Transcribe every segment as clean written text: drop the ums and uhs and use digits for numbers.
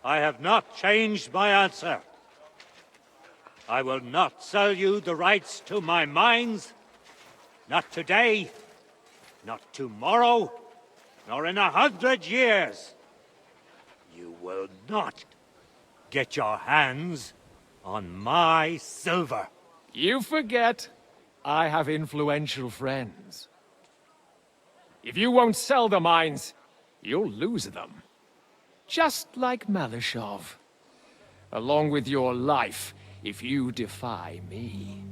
I have not changed my answer. I will not sell you the rights to my mines. Not today, not tomorrow, nor in 100 years. You will not get your hands on my silver. You forget, I have influential friends. If you won't sell the mines, you'll lose them. Just like Malashov. Along with your life, if you defy me.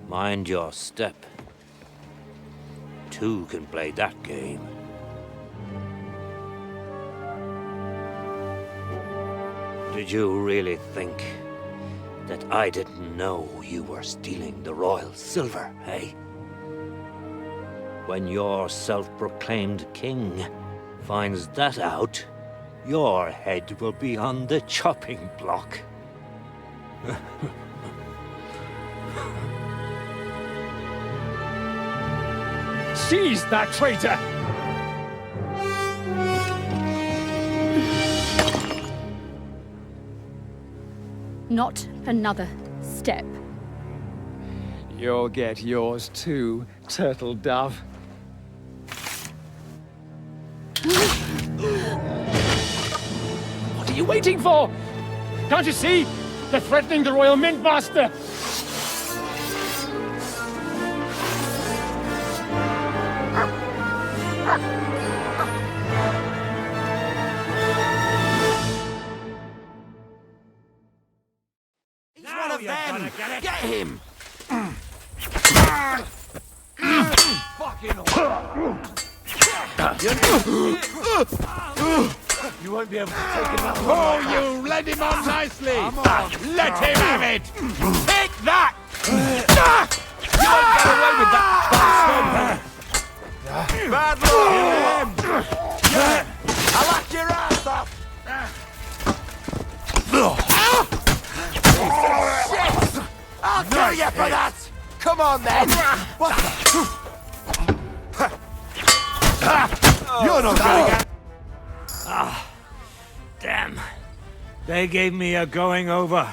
Mind your step. Two can play that game. Did you really think that I didn't know you were stealing the royal silver, eh? When your self-proclaimed king finds that out, your head will be on the chopping block. Seize that traitor! Not another step. You'll get yours too, turtle dove. What are you waiting for? Can't you see? They're threatening the Royal Mint Master! He's one of them! Get him! Fucking You won't be able to take him out. Oh, you led him on nicely! Let him have it! Take that! You won't get away with that, bastard! Bad luck! I'll laugh your ass off! Shit! I'll kill you for that! Come on then! What You're not gonna get... Damn. They gave me a going over.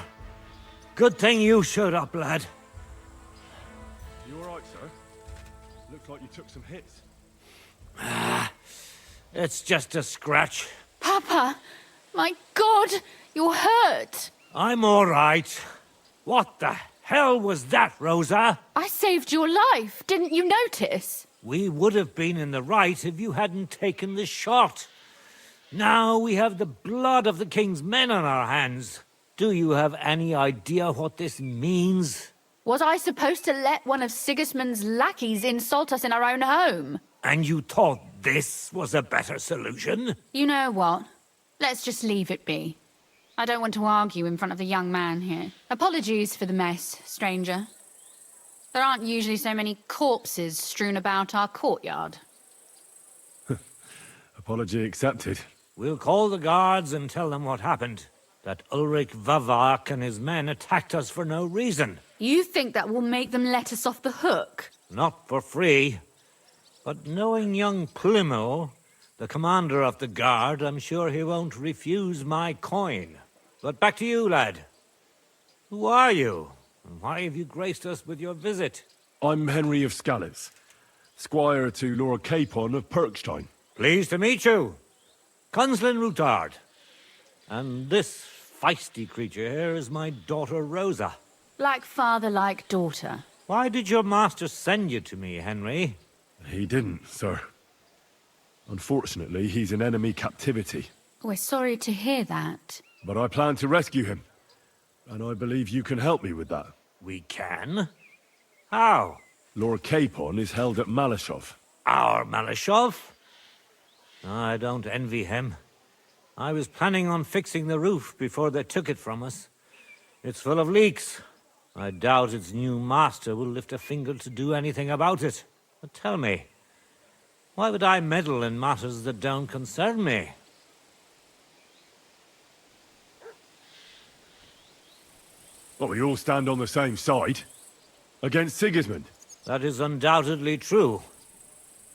Good thing you showed up, lad. You alright, sir? Looks like you took some hits. It's just a scratch. Papa! My God! You're hurt! I'm all right. What the hell was that, Rosa? I saved your life. Didn't you notice? We would have been in the right if you hadn't taken the shot. Now we have the blood of the king's men on our hands. Do you have any idea what this means? Was I supposed to let one of Sigismund's lackeys insult us in our own home? And you thought this was a better solution? You know what? Let's just leave it be. I don't want to argue in front of the young man here. Apologies for the mess, stranger. There aren't usually so many corpses strewn about our courtyard. Apology accepted. We'll call the guards and tell them what happened. That Ulrich Vavak and his men attacked us for no reason. You think that will make them let us off the hook? Not for free. But knowing young Plimo, the commander of the guard, I'm sure he won't refuse my coin. But back to you, lad. Who are you? And why have you graced us with your visit? I'm Henry of Scales, squire to Lord Capon of Perkstein. Pleased to meet you. Conslin Routard. And this feisty creature here is my daughter Rosa. Like father, like daughter. Why did your master send you to me, Henry? He didn't, sir. Unfortunately, he's in enemy captivity. We're sorry to hear that. But I plan to rescue him. And I believe you can help me with that. We can? How? Lord Capon is held at Malashov. Our Malashov? I don't envy him. I was planning on fixing the roof before they took it from us. It's full of leaks. I doubt its new master will lift a finger to do anything about it. But tell me, why would I meddle in matters that don't concern me? Well, we all stand on the same side. Against Sigismund. That is undoubtedly true.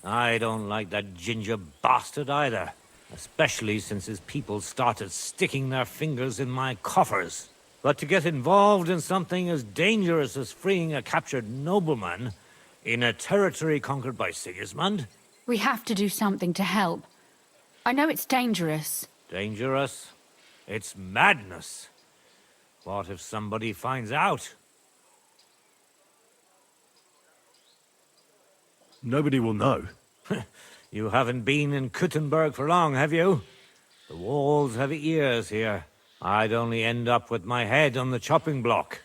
I don't like that ginger bastard either. Especially since his people started sticking their fingers in my coffers. But to get involved in something as dangerous as freeing a captured nobleman in a territory conquered by Sigismund? We have to do something to help. I know it's dangerous. Dangerous? It's madness. What if somebody finds out? Nobody will know. You haven't been in Kuttenberg for long, have you? The walls have ears here. I'd only end up with my head on the chopping block.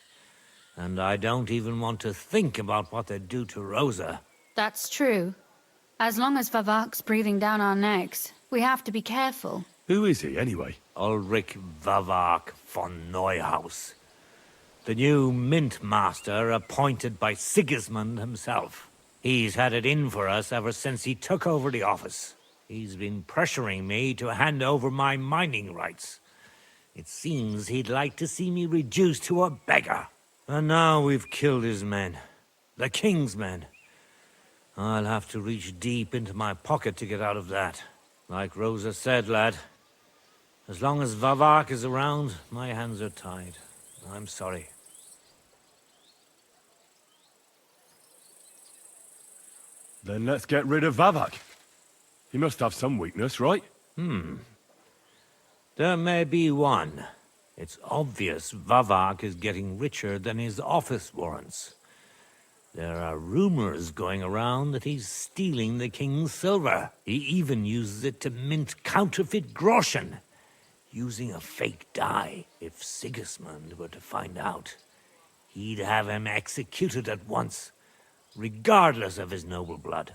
And I don't even want to think about what they'd do to Rosa. That's true. As long as Vavak's breathing down our necks, we have to be careful. Who is he, anyway? Ulrich Vavak von Neuhaus. The new mint master appointed by Sigismund himself. He's had it in for us ever since he took over the office. He's been pressuring me to hand over my mining rights. It seems he'd like to see me reduced to a beggar. And now we've killed his men. The king's men. I'll have to reach deep into my pocket to get out of that. Like Rosa said, lad, as long as Vavak is around, my hands are tied. I'm sorry. Then let's get rid of Vavak. He must have some weakness, right? There may be one. It's obvious Vavak is getting richer than his office warrants. There are rumors going around that he's stealing the king's silver. He even uses it to mint counterfeit groschen, using a fake dye. If Sigismund were to find out, he'd have him executed at once, regardless of his noble blood.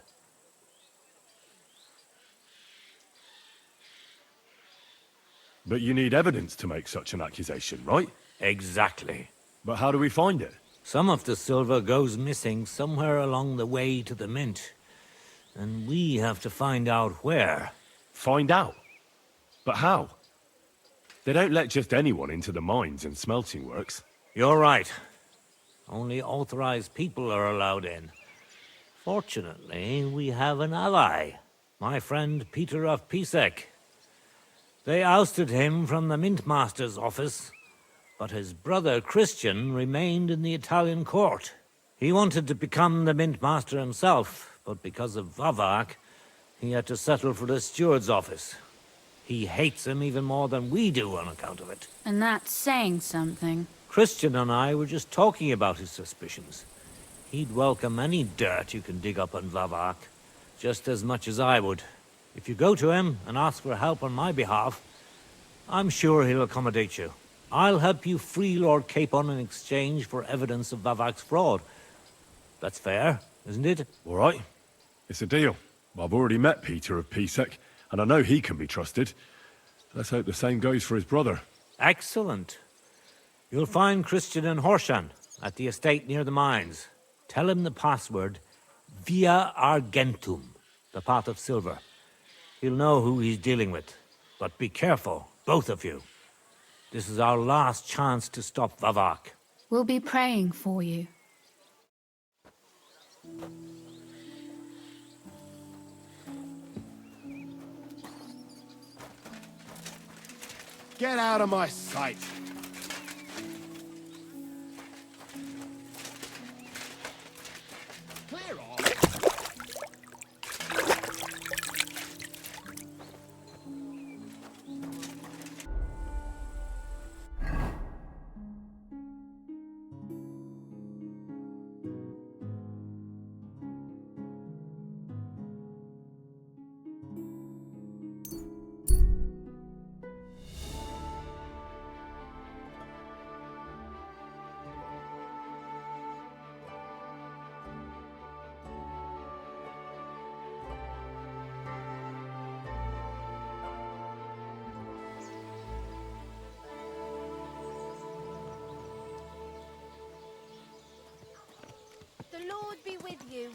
But you need evidence to make such an accusation, right? Exactly. But how do we find it? Some of the silver goes missing somewhere along the way to the mint, and we have to find out where. Find out? But how? They don't let just anyone into the mines and smelting works. You're right. Only authorized people are allowed in. Fortunately, we have an ally. My friend Peter of Pisek. They ousted him from the Mint Master's office, but his brother Christian remained in the Italian court. He wanted to become the Mint Master himself, but because of Vavak, he had to settle for the steward's office. He hates him even more than we do on account of it. And that's saying something. Christian and I were just talking about his suspicions. He'd welcome any dirt you can dig up on Vavak, just as much as I would. If you go to him and ask for help on my behalf, I'm sure he'll accommodate you. I'll help you free Lord Capon in exchange for evidence of Vavak's fraud. That's fair, isn't it? All right. It's a deal. I've already met Peter of Pisek, and I know he can be trusted. Let's hope the same goes for his brother. Excellent. You'll find Christian and Horshan at the estate near the mines. Tell him the password, Via Argentum, the path of silver. He'll know who he's dealing with. But be careful, both of you. This is our last chance to stop Vavak. We'll be praying for you. Get out of my sight. Clear off. The Lord be with you.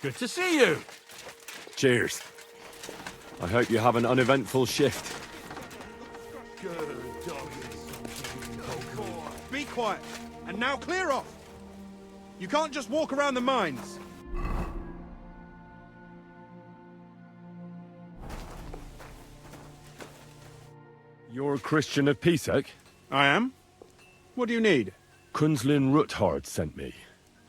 Good to see you. Cheers. I hope you have an uneventful shift. Good. quiet. And now clear off. You can't just walk around the mines. You're a Christian of Pisek? I am. What do you need? Kunzlin Ruthard sent me.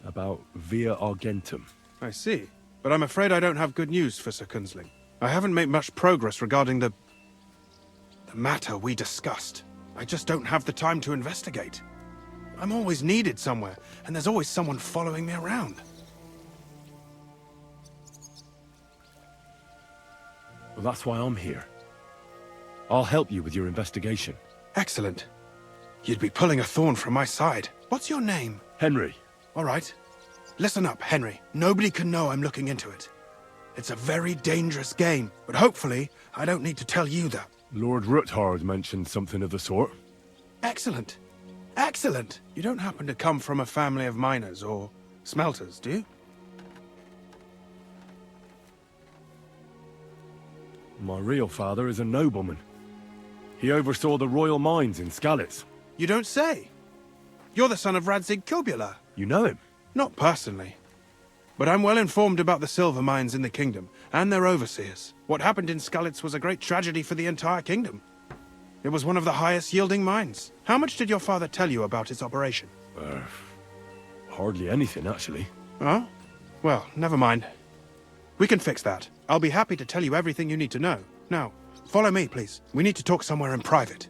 About Via Argentum. I see. But I'm afraid I don't have good news for Sir Kunzling. I haven't made much progress regarding the matter we discussed. I just don't have the time to investigate. I'm always needed somewhere, and there's always someone following me around. Well, that's why I'm here. I'll help you with your investigation. Excellent. You'd be pulling a thorn from my side. What's your name? Henry. All right. Listen up, Henry. Nobody can know I'm looking into it. It's a very dangerous game, but hopefully I don't need to tell you that. Lord Ruthard mentioned something of the sort. Excellent. Excellent. You don't happen to come from a family of miners or smelters, do you? My real father is a nobleman. He oversaw the royal mines in Skalitz. You don't say. You're the son of Radzig Kobula. You know him? Not personally. But I'm well informed about the silver mines in the kingdom, and their overseers. What happened in Skalitz was a great tragedy for the entire kingdom. It was one of the highest yielding mines. How much did your father tell you about its operation? Hardly anything, actually. Oh? Well, never mind. We can fix that. I'll be happy to tell you everything you need to know. Now, follow me, please. We need to talk somewhere in private.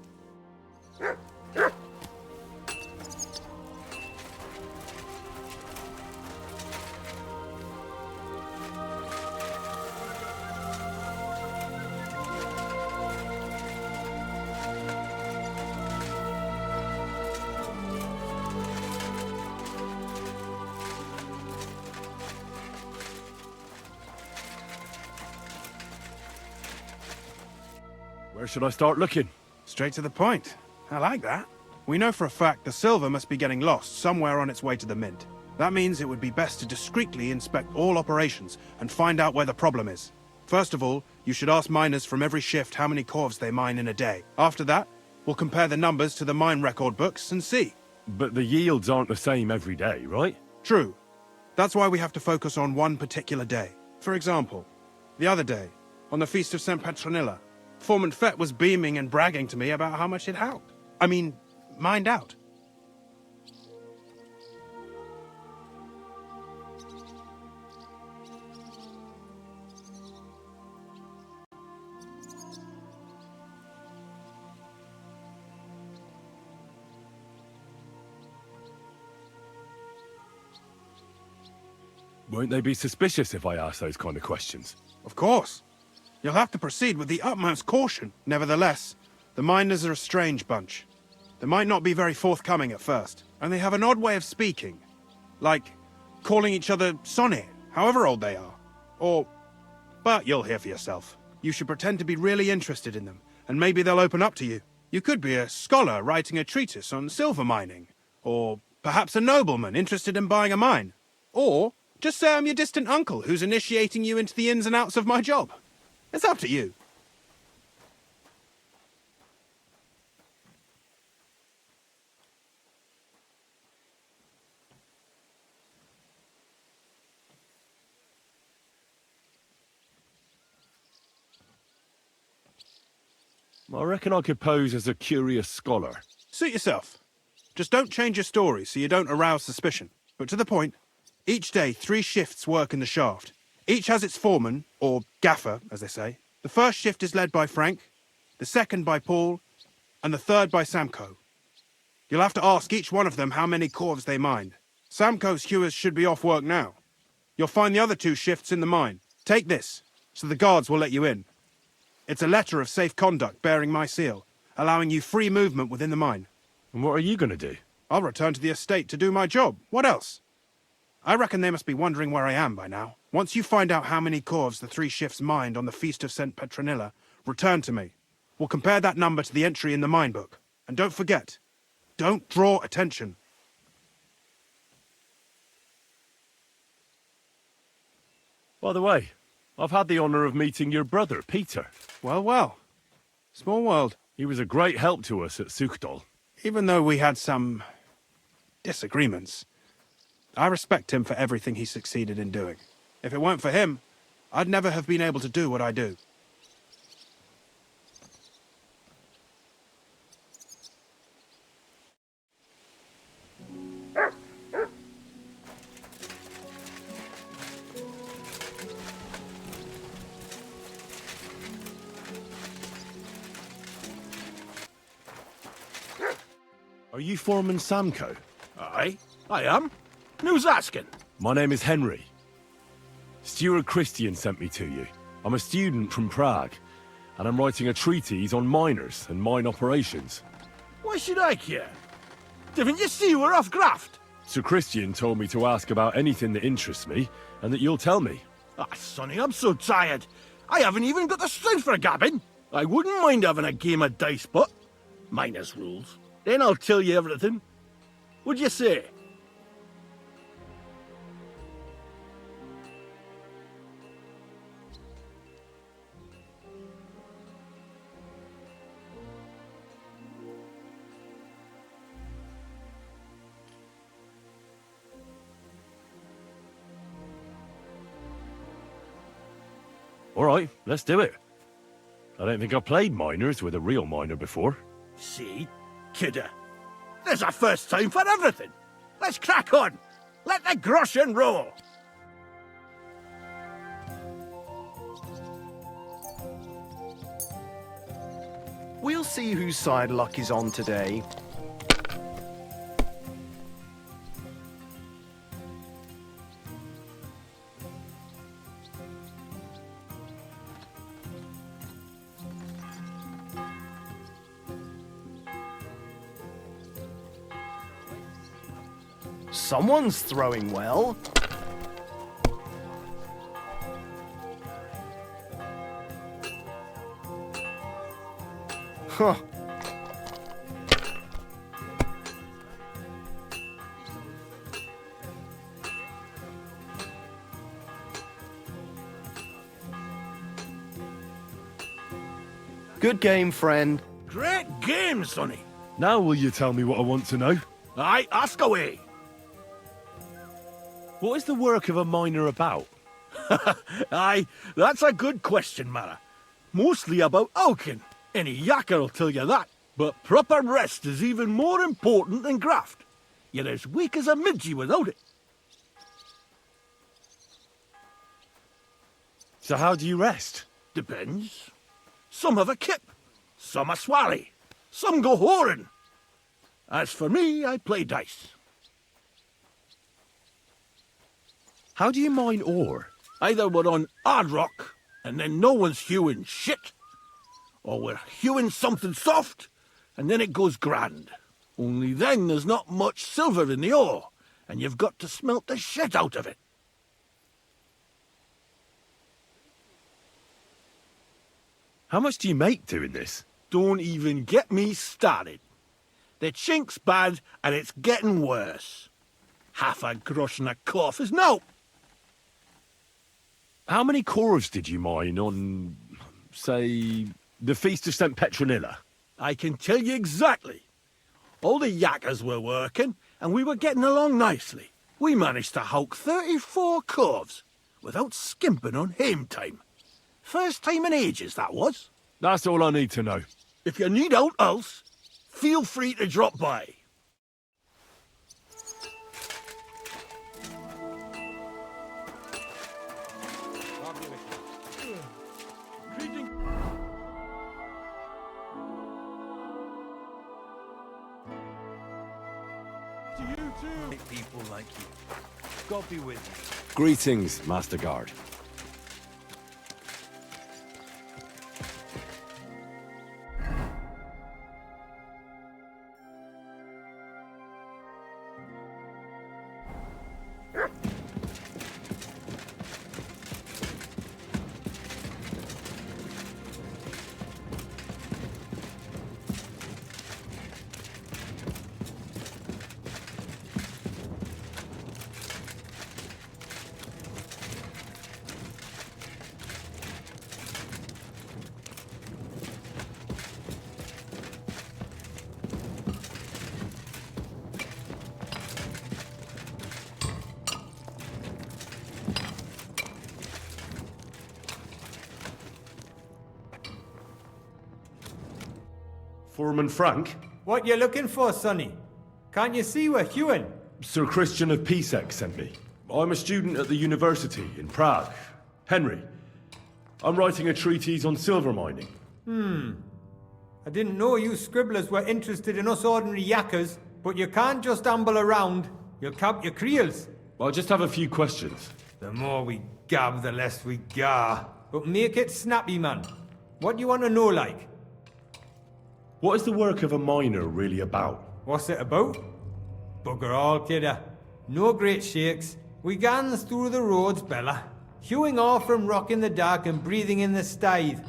Where should I start looking? Straight to the point. I like that. We know for a fact the silver must be getting lost somewhere on its way to the mint. That means it would be best to discreetly inspect all operations and find out where the problem is. First of all, you should ask miners from every shift how many corves they mine in a day. After that, we'll compare the numbers to the mine record books and see. But the yields aren't the same every day, right? True. That's why we have to focus on one particular day. For example, the other day, on the Feast of St. Petronilla, Foreman Fett was beaming and bragging to me about how much it helped. I mean, mined out. Won't they be suspicious if I ask those kind of questions? Of course. You'll have to proceed with the utmost caution. Nevertheless, the miners are a strange bunch. They might not be very forthcoming at first, and they have an odd way of speaking. Like, calling each other Sonny, however old they are. But you'll hear for yourself. You should pretend to be really interested in them, and maybe they'll open up to you. You could be a scholar writing a treatise on silver mining, or perhaps a nobleman interested in buying a mine. Or just say I'm your distant uncle who's initiating you into the ins and outs of my job. It's up to you. I reckon I could pose as a curious scholar. Suit yourself. Just don't change your story so you don't arouse suspicion. But to the point, each day 3 shifts work in the shaft. Each has its foreman, or gaffer, as they say. The first shift is led by Frank, the second by Paul, and the third by Samko. You'll have to ask each one of them how many corves they mined. Samko's hewers should be off work now. You'll find the other 2 shifts in the mine. Take this, so the guards will let you in. It's a letter of safe conduct bearing my seal, allowing you free movement within the mine. And what are you going to do? I'll return to the estate to do my job. What else? I reckon they must be wondering where I am by now. Once you find out how many corves the 3 shifts mined on the Feast of St. Petronilla, return to me. We'll compare that number to the entry in the mine book. And don't forget, don't draw attention. By the way, I've had the honor of meeting your brother, Peter. Well, well. Small world. He was a great help to us at Sukdal. Even though we had some disagreements. I respect him for everything he succeeded in doing. If it weren't for him, I'd never have been able to do what I do. Are you Foreman Samco? Aye, I am. Who's asking? My name is Henry. Steward Christian sent me to you. I'm a student from Prague, and I'm writing a treatise on miners and mine operations. Why should I care? Didn't you see we're off graft? Sir Christian told me to ask about anything that interests me, and that you'll tell me. Ah, Sonny, I'm so tired. I haven't even got the strength for gabbing. I wouldn't mind having a game of dice, but miners' rules. Then I'll tell you everything. What'd you say? All right, let's do it. I don't think I've played miners with a real miner before. See? Kidder. There's a first time for everything. Let's crack on. Let the groschen roll. We'll see whose side luck is on today. Someone's throwing well. Huh. Good game, friend. Great game, Sonny. Now will you tell me what I want to know? Aye, ask away. What is the work of a miner about? Aye, that's a good question, Mara. Mostly about Alkin. Any yakker'll tell you that. But proper rest is even more important than graft. You're as weak as a midgie without it. So how do you rest? Depends. Some have a kip, some a swally, some go whoring. As for me, I play dice. How do you mine ore? Either we're on hard rock, and then no one's hewing shit, or we're hewing something soft, and then it goes grand. Only then there's not much silver in the ore, and you've got to smelt the shit out of it. How much do you make doing this? Don't even get me started. The chink's bad, and it's getting worse. Half a grosh and a cough is no. How many cores did you mine on, say, the Feast of St. Petronilla? I can tell you exactly. All the yakkers were working, and we were getting along nicely. We managed to hulk 34 corves, without skimping on hame time. First time in ages, that was. That's all I need to know. If you need aught else, feel free to drop by. People like you. God be with you. Greetings, Master Guard. Foreman Frank? What you looking for, Sonny? Can't you see we're Hewin? Sir Christian of Pisek sent me. I'm a student at the university in Prague. Henry, I'm writing a treatise on silver mining. I didn't know you scribblers were interested in us ordinary yakkers, but you can't just amble around. You'll cap your creels. I'll just have a few questions. The more we gab, the less we gar. But make it snappy, man. What do you want to know, like? What is the work of a miner really about? What's it about? Bugger all, kidder. No great shakes. We gans through the roads, Bella. Hewing off from rock in the dark and breathing in the stithe.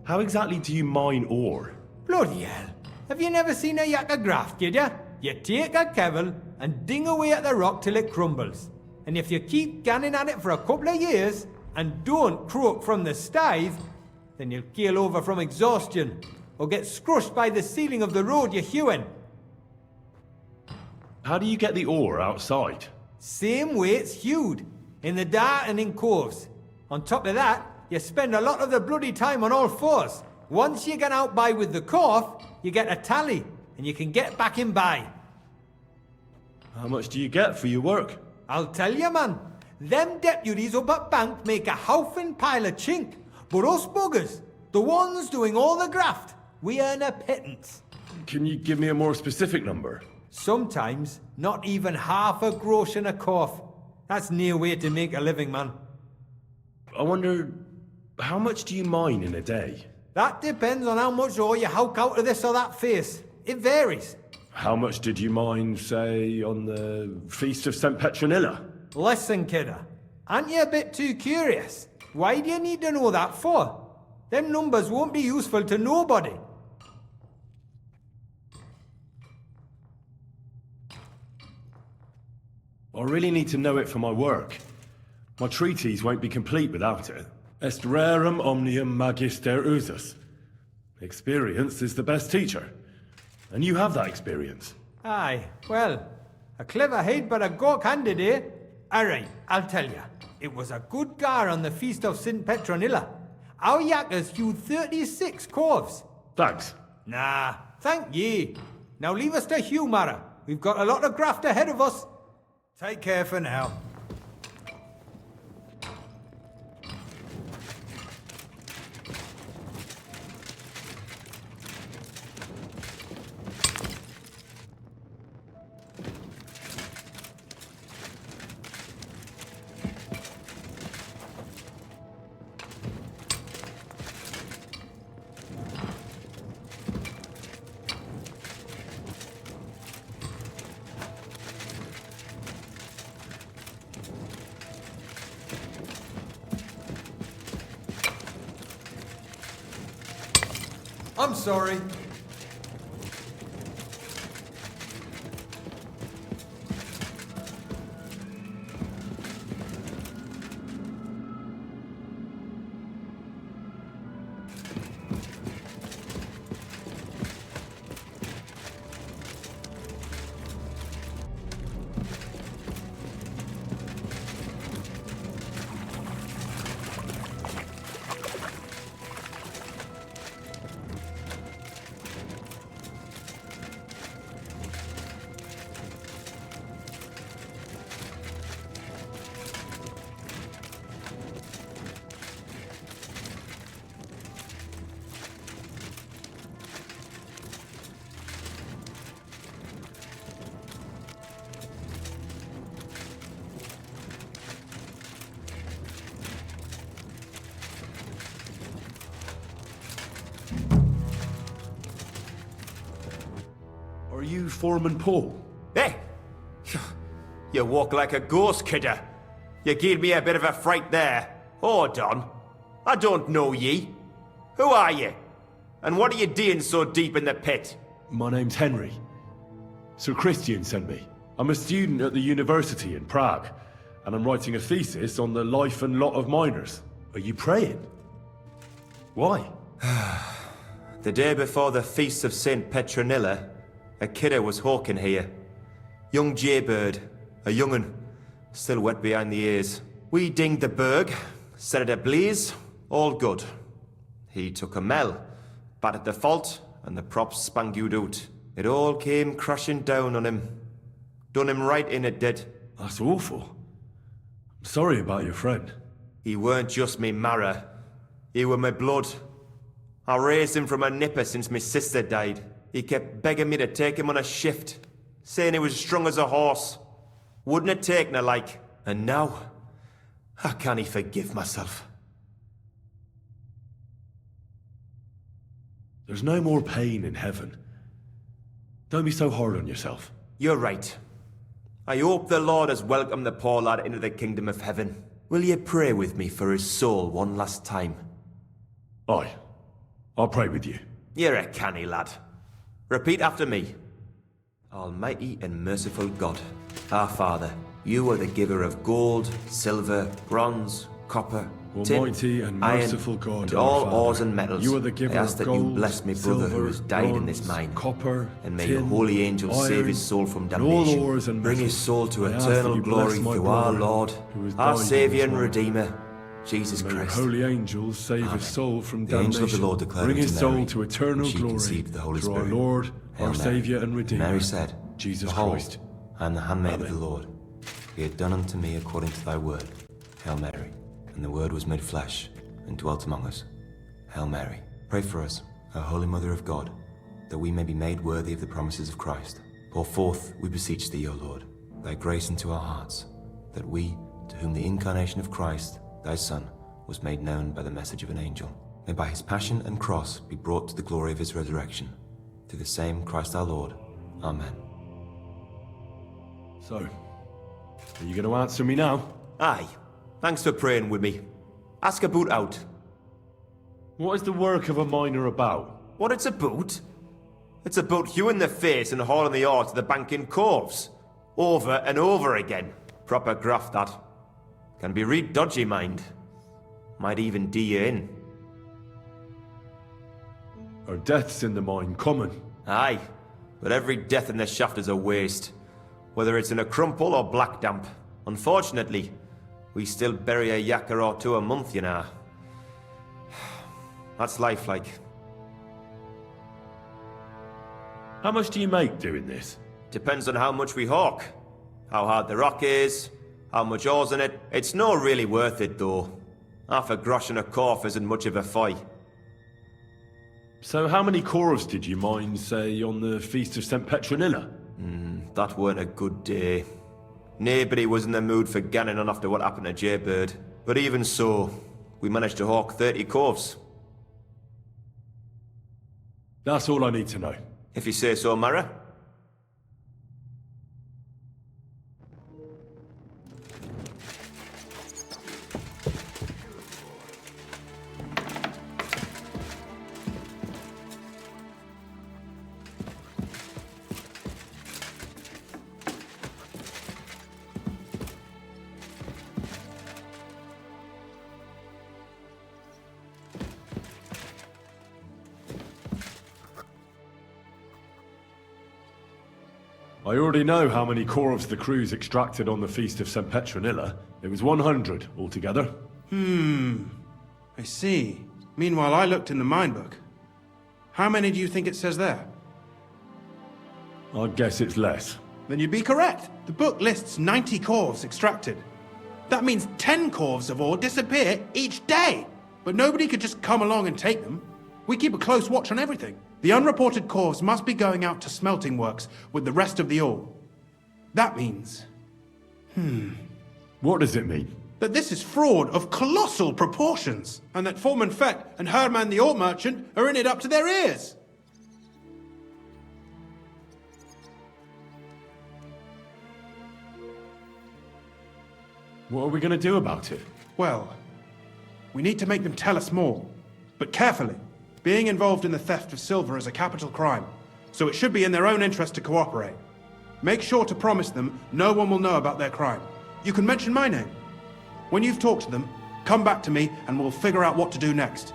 How exactly do you mine ore? Bloody hell. Have you never seen a yakker graft, kidder? You take a kevel and ding away at the rock till it crumbles. And if you keep ganning at it for a couple of years and don't croak from the stithe, then you'll keel over from exhaustion or get scrushed by the ceiling of the road you're hewing. How do you get the ore outside? Same way it's hewed, in the dark and in coves. On top of that, you spend a lot of the bloody time on all fours. Once you get out by with the corf, you get a tally, and you can get back in by. How much do you get for your work? I'll tell you, man. Them deputies up at bank make a howfin pile of chink. But us buggers, the ones doing all the graft, we earn a pittance. Can you give me a more specific number? Sometimes, not even half a grosh and a corf. That's near way to make a living, man. I wonder, how much do you mine in a day? That depends on how much ore you howk out of this or that face. It varies. How much did you mine, say, on the Feast of St. Petronilla? Listen, kidder. Aren't you a bit too curious? Why do you need to know that for? Them numbers won't be useful to nobody. I really need to know it for my work. My treatise won't be complete without it. Est rerum omnium magister usus. Experience is the best teacher. And you have that experience. Aye, well, a clever head but a gawk-handed, eh? Alright, I'll tell you. It was a good gar on the Feast of St. Petronilla. Our yakkers hewed 36 corves. Thanks. Nah, thank ye. Now leave us to hew, Mara. We've got a lot of graft ahead of us. Take care for now. I'm sorry. Are you Foreman Paul? Hey! You walk like a ghost, kidder. You gave me a bit of a fright there. Hold on. I don't know ye. Who are you? And what are you doing so deep in the pit? My name's Henry. Sir Christian sent me. I'm a student at the university in Prague, and I'm writing a thesis on the life and lot of miners. Are you praying? Why? The day before the Feast of St. Petronilla, a kidder was hawking here. Young jaybird, a young'un, still wet behind the ears. We dinged the berg, set it ablaze, all good. He took a mell, battered the fault, and the props spangued out. It all came crashing down on him. Done him right in, it did. That's awful. I'm sorry about your friend. He weren't just me marrow. He were my blood. I raised him from a nipper since my sister died. He kept begging me to take him on a shift, saying he was strong as a horse. Wouldn't it take no like? And now, I can't forgive myself. There's no more pain in heaven. Don't be so hard on yourself. You're right. I hope the Lord has welcomed the poor lad into the kingdom of heaven. Will you pray with me for his soul one last time? Aye. I'll pray with you. You're a canny lad. Repeat after me. Almighty and merciful God, our Father, you are the giver of gold, silver, bronze, copper, Almighty tin, and merciful iron, God, and our all Father, ores and metals. you are the giver I ask of that gold, you bless me brother who has silver, died in this bronze, mine. copper, And may tin, your holy angels save iron, his soul from and all damnation. ores and Bring his metals. soul to I ask eternal that you glory bless my through our brother Lord, who has our died in Saviour this and mine. Redeemer, Jesus May your Christ. holy angels save Amen. his soul from The damnation. angel of the Lord declared Bring unto his soul Mary, to eternal and she glory conceived the Holy through Spirit. our Lord, Hail our Mary. Saviour and Redeemer, Mary said, Jesus Behold, Christ. I am the handmaid Amen. of the Lord. Be it done unto me according to thy word. Hail Mary. And the word was made flesh, and dwelt among us. Hail Mary. Pray for us, O Holy Mother of God, that we may be made worthy of the promises of Christ. Pour forth, we beseech thee, O Lord, thy grace into our hearts, that we, to whom the incarnation of Christ, thy Son, was made known by the message of an angel, may by his passion and cross be brought to the glory of his resurrection. Through the same Christ our Lord. Amen. So, are you going to answer me now? Aye. Thanks for praying with me. Ask about out. What is the work of a miner about? What it's about? It's about hewing the face and hauling the ore to the bank in coves. Over and over again. Proper graft, that. Can be real dodgy, mind. Might even do you in. Are deaths in the mine common? Aye. But every death in the shaft is a waste. Whether it's in a crumple or black damp. Unfortunately, we still bury a yakka or two a month, you know. That's life, like. How much do you make doing this? Depends on how much we hawk. How hard the rock is, how much ore's in it. It's not really worth it, though. Half a grosh and a corf isn't much of a fight. So how many corves did you mine, say, on the Feast of St. Petronilla? That weren't a good day. Nobody was in the mood for ganning on after what happened to Jaybird. But even so, we managed to hawk 30 corves. That's all I need to know. If you say so, Mara. I already know how many corves the crews extracted on the Feast of St. Petronilla. It was 100 altogether. I see. Meanwhile, I looked in the mine book. How many do you think it says there? I'd guess it's less. Then you'd be correct. The book lists 90 corves extracted. That means 10 corves of ore disappear each day. But nobody could just come along and take them. We keep a close watch on everything. The unreported corves must be going out to smelting works with the rest of the ore. That means... What does it mean? that this is fraud of colossal proportions, and that Foreman Fett and Herman the ore merchant are in it up to their ears. What are we going to do about it? Well, we need to make them tell us more, but carefully. Being involved in the theft of silver is a capital crime, so it should be in their own interest to cooperate. Make sure to promise them no one will know about their crime. You can mention my name. When you've talked to them, come back to me and we'll figure out what to do next.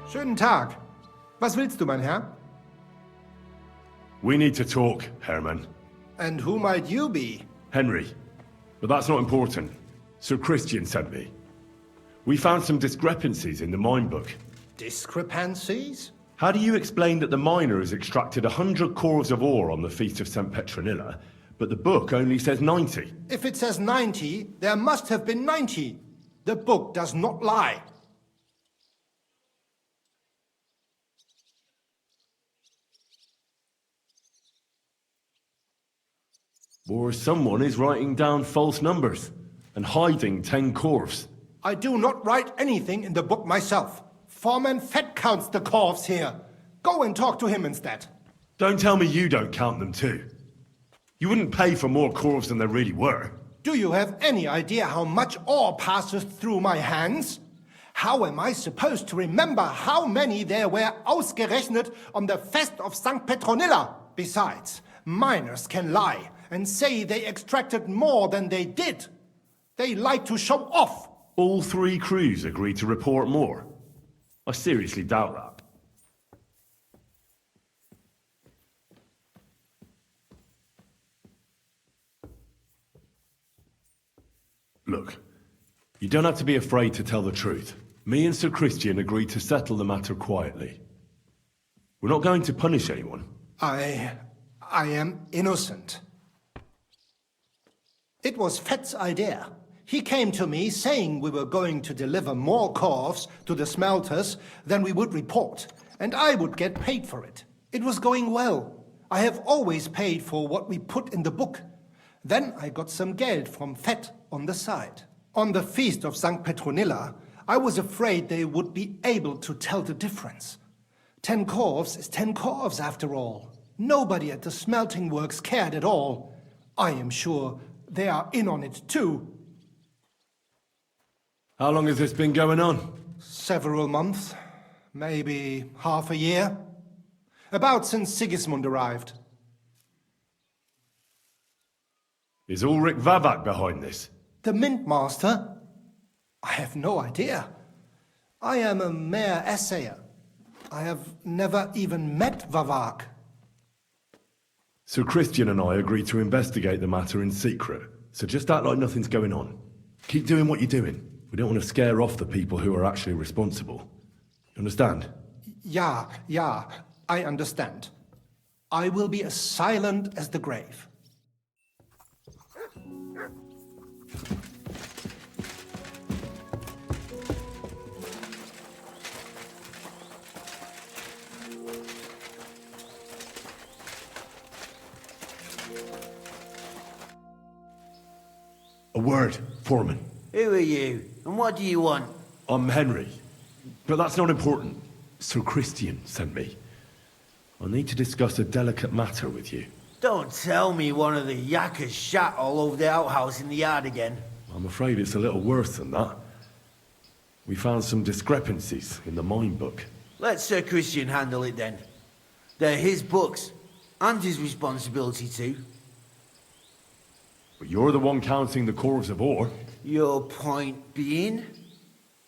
Schönen Tag. Was willst du, mein Herr? We need to talk, Herman. And who might you be? Henry. But that's not important. Sir Christian sent me. We found some discrepancies in the mine book. Discrepancies? How do you explain that the miner has extracted 100 cores of ore on the Feast of St. Petronilla, but the book only says 90? If it says 90, there must have been 90. The book does not lie. Or someone is writing down false numbers and hiding 10 cores. I do not write anything in the book myself. Foreman Fett counts the corves here. Go and talk to him instead. Don't tell me you don't count them too. You wouldn't pay for more corves than there really were. Do you have any idea how much ore passes through my hands? How am I supposed to remember how many there were ausgerechnet on the Fest of St. Petronilla? Besides, miners can lie and say they extracted more than they did. They like to show off. All 3 crews agreed to report more. I seriously doubt that. Look, you don't have to be afraid to tell the truth. Me and Sir Christian agreed to settle the matter quietly. We're not going to punish anyone. I am innocent. It was Fett's idea. He came to me saying we were going to deliver more corves to the smelters than we would report, and I would get paid for it. It was going well. I have always paid for what we put in the book. Then I got some geld from Fett on the side. On the Feast of St. Petronilla, I was afraid they would be able to tell the difference. 10 corves is 10 corves after all. Nobody at the smelting works cared at all. I am sure they are in on it too. How long has this been going on? Several months, maybe half a year. About since Sigismund arrived. Is Ulrich Vavak behind this? The Mint Master? I have no idea. I am a mere assayer. I have never even met Vavak. Sir Christian and I agreed to investigate the matter in secret, so just act like nothing's going on. Keep doing what you're doing. We don't want to scare off the people who are actually responsible. You understand? Yeah, I understand. I will be as silent as the grave. A word, Foreman. Who are you, and what do you want? I'm Henry, but that's not important. Sir Christian sent me. I need to discuss a delicate matter with you. Don't tell me one of the yakkers shat all over the outhouse in the yard again. I'm afraid it's a little worse than that. We found some discrepancies in the mine book. Let Sir Christian handle it then. They're his books, and his responsibility too. But you're the one counting the cores of ore. Your point being?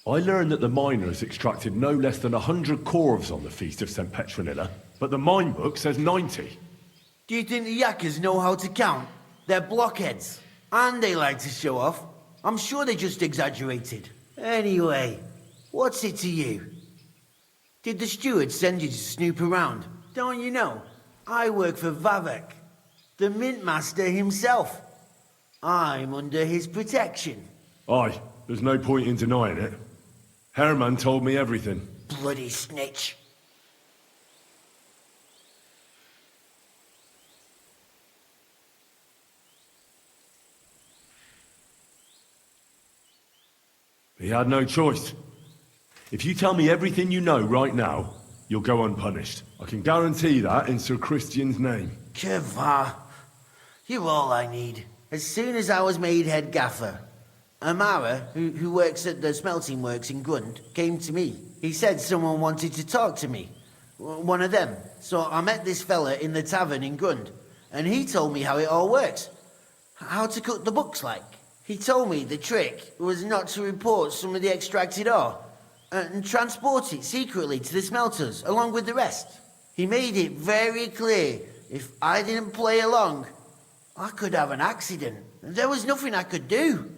I learned that the miners extracted no less than 100 corves on the Feast of St. Petronilla, but the mine book says 90. Do you think the yakkers know how to count? They're blockheads, and they like to show off. I'm sure they just exaggerated. Anyway, what's it to you? Did the steward send you to snoop around? Don't you know? I work for Vavek, the mint master himself. I'm under his protection. Aye, there's no point in denying it. Herman told me everything. Bloody snitch. He had no choice. If you tell me everything you know right now, you'll go unpunished. I can guarantee that in Sir Christian's name. Keva, you're all I need. As soon as I was made head gaffer, Amara, who works at the smelting works in Grund, came to me. He said someone wanted to talk to me. One of them. So I met this fella in the tavern in Grund, and he told me how it all works. How to cut the books like. He told me the trick was not to report some of the extracted ore, and transport it secretly to the smelters, along with the rest. He made it very clear, if I didn't play along, I could have an accident. There was nothing I could do.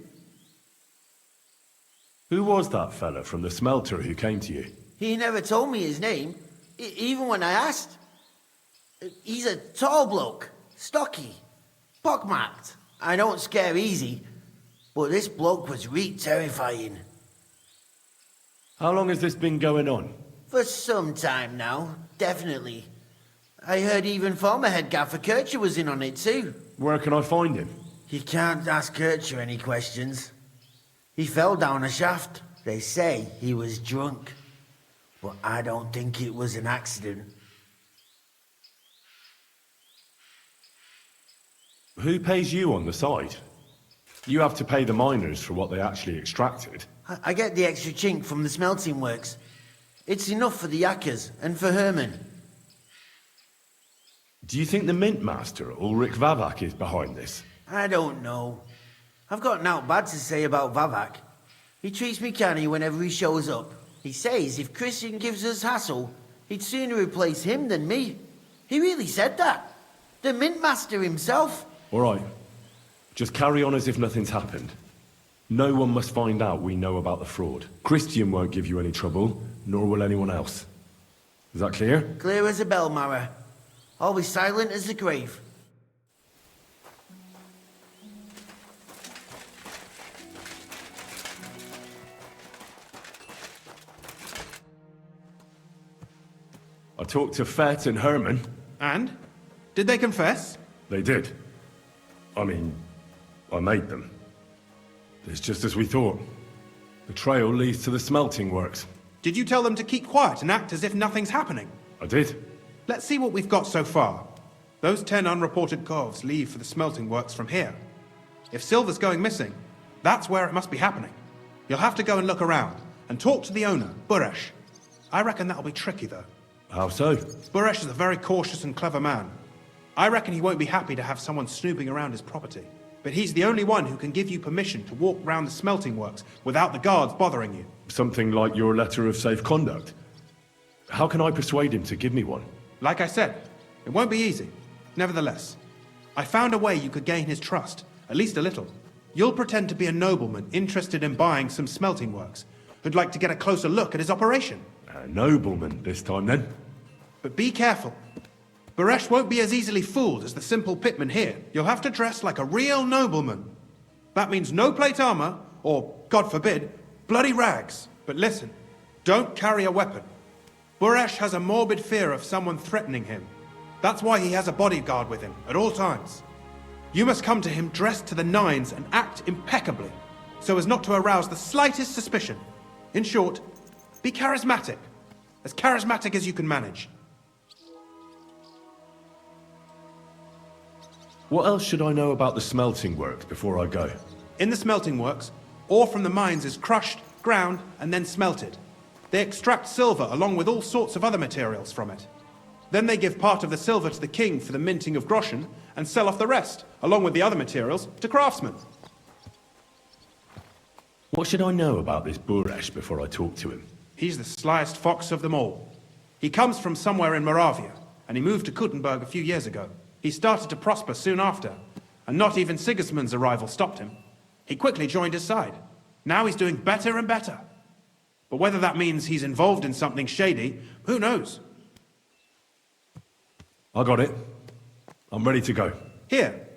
Who was that fella from the smelter who came to you? He never told me his name, even when I asked. He's a tall bloke, stocky, pockmarked. I don't scare easy, but this bloke was terrifying. How long has this been going on? For some time now, definitely. I heard even former head gaffer Kircher was in on it too. Where can I find him? You can't ask Kircher any questions. He fell down a shaft. They say he was drunk. But I don't think it was an accident. Who pays you on the side? You have to pay the miners for what they actually extracted. I get the extra chink from the smelting works. It's enough for the yakkers and for Herman. Do you think the Mint Master, Ulrich Vavak, is behind this? I don't know. I've got naught bad to say about Vavak. He treats me canny whenever he shows up. He says if Christian gives us hassle, he'd sooner replace him than me. He really said that. The Mint Master himself. All right. Just carry on as if nothing's happened. No one must find out we know about the fraud. Christian won't give you any trouble, nor will anyone else. Is that clear? Clear as a bell, Mara. Always silent as the grave. I talked to Fett and Herman. And? Did they confess? They did. I mean, I made them. It's just as we thought. The trail leads to the smelting works. Did you tell them to keep quiet and act as if nothing's happening? I did. Let's see what we've got so far. Those 10 unreported corves leave for the smelting works from here. If silver's going missing, that's where it must be happening. You'll have to go and look around, and talk to the owner, Buresh. I reckon that'll be tricky, though. How so? Buresh is a very cautious and clever man. I reckon he won't be happy to have someone snooping around his property. But he's the only one who can give you permission to walk round the smelting works without the guards bothering you. Something like your letter of safe conduct. How can I persuade him to give me one? Like I said, it won't be easy. Nevertheless, I found a way you could gain his trust, at least a little. You'll pretend to be a nobleman interested in buying some smelting works, who'd like to get a closer look at his operation. A nobleman this time, then? But be careful. Buresh won't be as easily fooled as the simple pitman here. You'll have to dress like a real nobleman. That means no plate armor, or, God forbid, bloody rags. But listen, don't carry a weapon. Buresh has a morbid fear of someone threatening him. That's why he has a bodyguard with him at all times. You must come to him dressed to the nines and act impeccably, so as not to arouse the slightest suspicion. In short, be charismatic as you can manage. What else should I know about the smelting works before I go? In the smelting works, ore from the mines is crushed, ground, and then smelted. They extract silver along with all sorts of other materials from it. Then they give part of the silver to the king for the minting of groschen, and sell off the rest, along with the other materials, to craftsmen. What should I know about this Buresh before I talk to him? He's the slyest fox of them all. He comes from somewhere in Moravia, and he moved to Kuttenberg a few years ago. He started to prosper soon after, and not even Sigismund's arrival stopped him. He quickly joined his side. Now he's doing better and better. But whether that means he's involved in something shady, who knows? I got it. I'm ready to go. Here,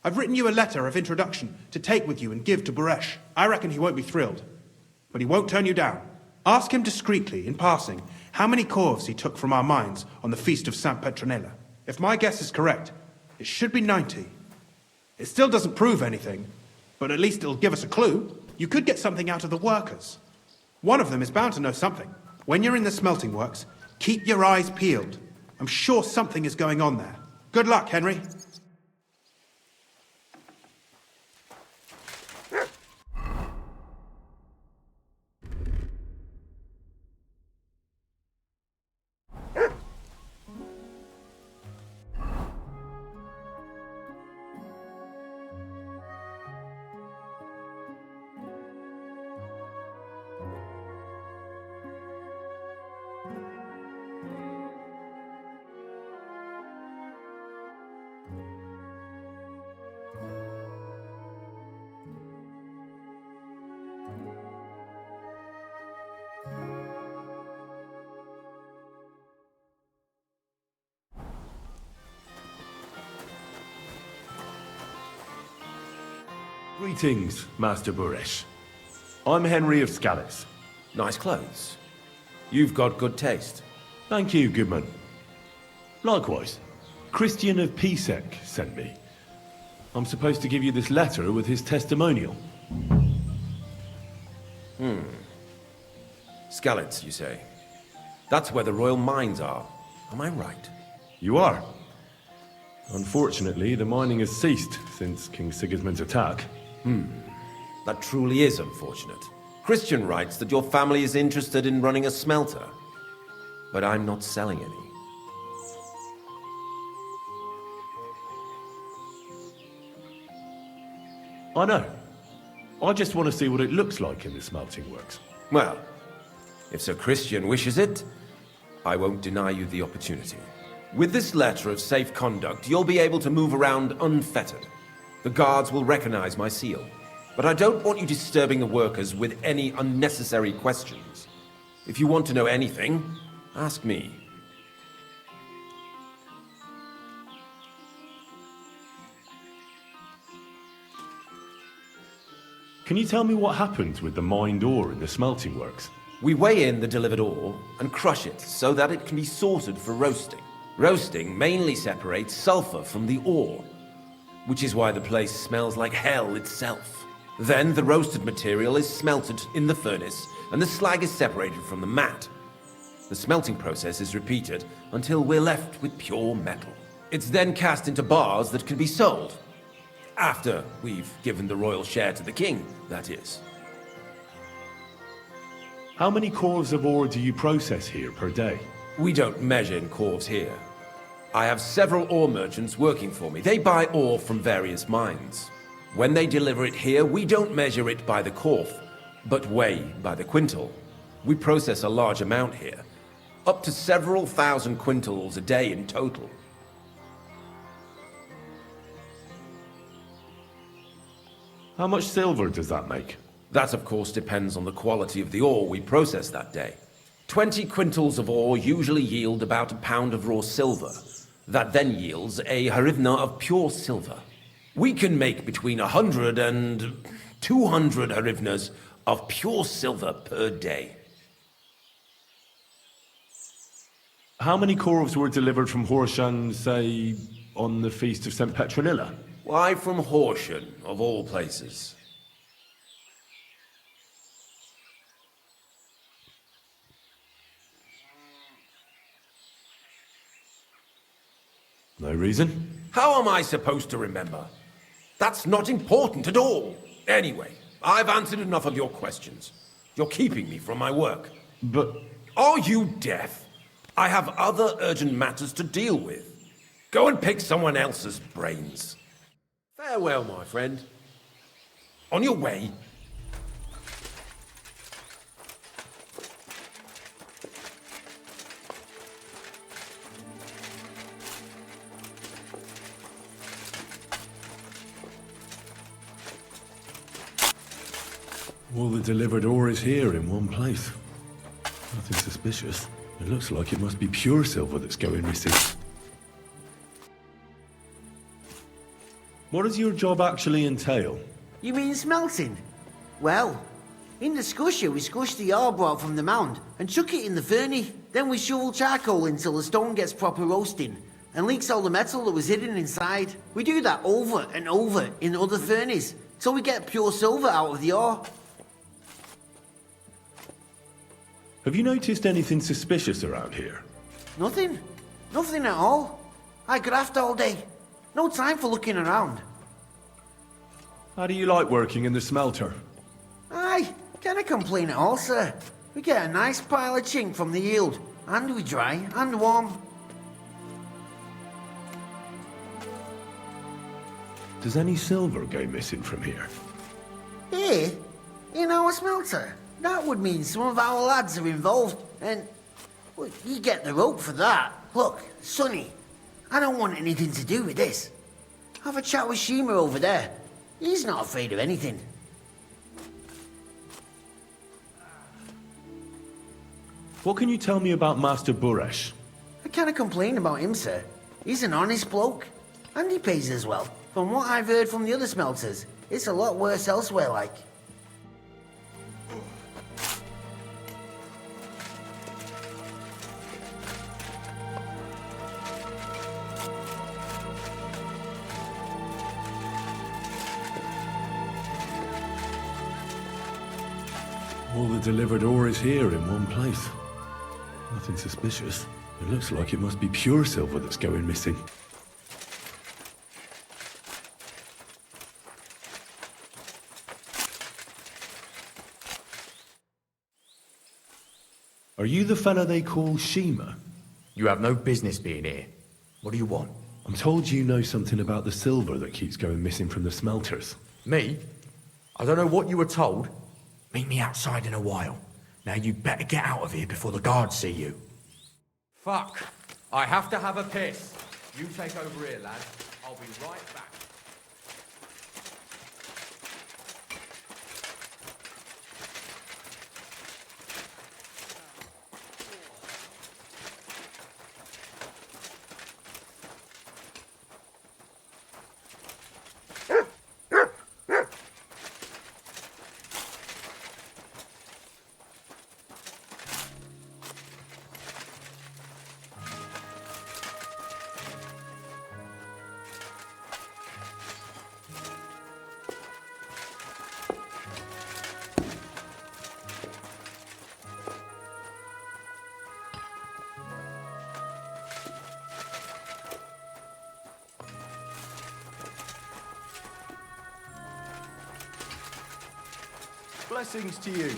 I've written you a letter of introduction to take with you and give to Buresh. I reckon he won't be thrilled, but he won't turn you down. Ask him discreetly, in passing, how many corves he took from our mines on the feast of Saint Petronella. If my guess is correct, it should be 90. It still doesn't prove anything, but at least it'll give us a clue. You could get something out of the workers. One of them is bound to know something. When you're in the smelting works, keep your eyes peeled. I'm sure something is going on there. Good luck, Henry. Greetings, Master Buresh. I'm Henry of Scallis. Nice clothes. You've got good taste. Thank you, Goodman. Likewise, Christian of Pisek sent me. I'm supposed to give you this letter with his testimonial. Skalitz, you say? That's where the royal mines are. Am I right? You are. Unfortunately, the mining has ceased since King Sigismund's attack. That truly is unfortunate. Christian writes that your family is interested in running a smelter. But I'm not selling any. I know. I just want to see what it looks like in the smelting works. Well, if Sir Christian wishes it, I won't deny you the opportunity. With this letter of safe conduct, you'll be able to move around unfettered. The guards will recognize my seal. But I don't want you disturbing the workers with any unnecessary questions. If you want to know anything, ask me. Can you tell me what happens with the mined ore in the smelting works? We weigh in the delivered ore and crush it so that it can be sorted for roasting. Roasting mainly separates sulfur from the ore, which is why the place smells like hell itself. Then the roasted material is smelted in the furnace and the slag is separated from the matte. The smelting process is repeated until we're left with pure metal. It's then cast into bars that can be sold. After we've given the royal share to the king, that is. How many corves of ore do you process here per day? We don't measure in corves here. I have several ore merchants working for me. They buy ore from various mines. When they deliver it here, we don't measure it by the corf, but weigh by the quintal. We process a large amount here, up to several thousand quintals a day in total. How much silver does that make? That, of course, depends on the quality of the ore we process that day. 20 quintals of ore usually yield about a pound of raw silver. That then yields a hryvnia of pure silver. We can make between 100 and 200 hryvnias of pure silver per day. How many corves were delivered from Horshan, say, on the Feast of St. Petronilla? Why from Horshan, of all places? No reason? How am I supposed to remember? That's not important at all. Anyway, I've answered enough of your questions. You're keeping me from my work. But... Are you deaf? I have other urgent matters to deal with. Go and pick someone else's brains. Farewell, my friend. On your way. All the delivered ore is here in one place. Nothing suspicious. It looks like it must be pure silver that's going missing. What does your job actually entail? You mean smelting? Well, in the skusher, we scush the ore brought from the mound and chuck it in the furnace. Then we shovel charcoal until the stone gets proper roasting and leaks all the metal that was hidden inside. We do that over and over in other furnaces till we get pure silver out of the ore. Have you noticed anything suspicious around here? Nothing. Nothing at all. I graft all day. No time for looking around. How do you like working in the smelter? Aye, can't complain at all, sir. We get a nice pile of chink from the yield, and we dry and warm. Does any silver go missing from here? Here? In our smelter? That would mean some of our lads are involved, and... well, you get the rope for that. Look, Sonny, I don't want anything to do with this. Have a chat with Shima over there. He's not afraid of anything. What can you tell me about Master Buresh? I can't complain about him, sir. He's an honest bloke. And he pays as well. From what I've heard from the other smelters, It's a lot worse elsewhere, like. All the delivered ore is here in one place. Nothing suspicious. It looks like it must be pure silver that's going missing. Are you the fella they call Shima? You have no business being here. What do you want? I'm told you know something about the silver that keeps going missing from the smelters. Me? I don't know what you were told. Meet me outside in a while. Now you better get out of here before the guards see you. Fuck. I have to have a piss. You take over here, lad. I'll be right back. Blessings to you.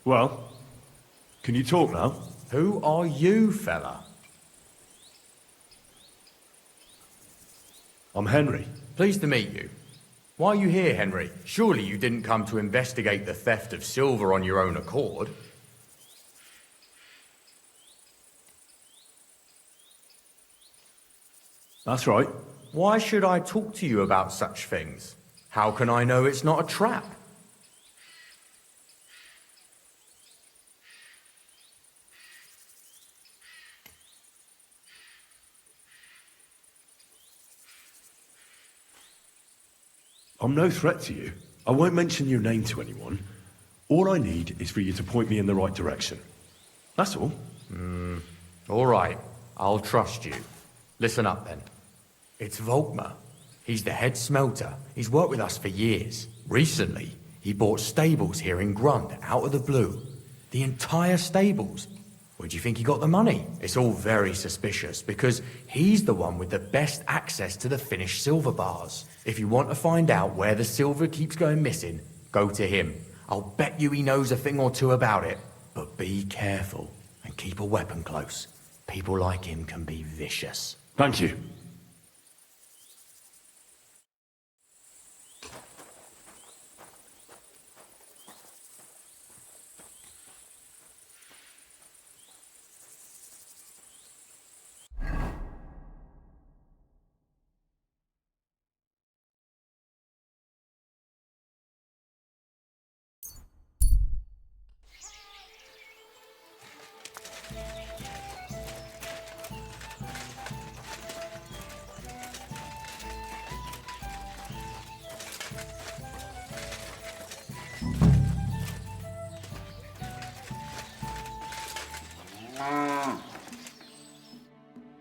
Well, can you talk now? Who are you, fella? I'm Henry. Pleased to meet you. Why are you here, Henry? Surely you didn't come to investigate the theft of silver on your own accord. That's right. Why should I talk to you about such things? How can I know it's not a trap? I'm no threat to you. I won't mention your name to anyone. All I need is for you to point me in the right direction. That's all. All right. I'll trust you. Listen up, then. It's Volkmar. He's the head smelter. He's worked with us for years. Recently, he bought stables here in Grund, out of the blue. The entire stables. Where do you think he got the money? It's all very suspicious, because he's the one with the best access to the finished silver bars. If you want to find out where the silver keeps going missing, go to him. I'll bet you he knows a thing or two about it. But be careful, and keep a weapon close. People like him can be vicious. Thank you.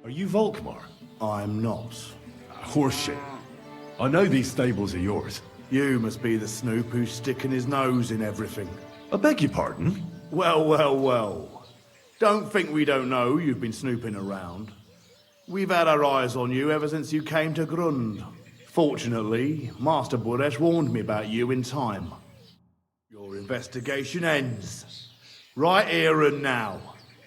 Are you Volkmar? I'm not. Horseshit. I know these stables are yours. You must be the snoop who's sticking his nose in everything. I beg your pardon? Well, well, well. Don't think we don't know you've been snooping around. We've had our eyes on you ever since you came to Grund. Fortunately, Master Buresh warned me about you in time. Your investigation ends. Right here and now.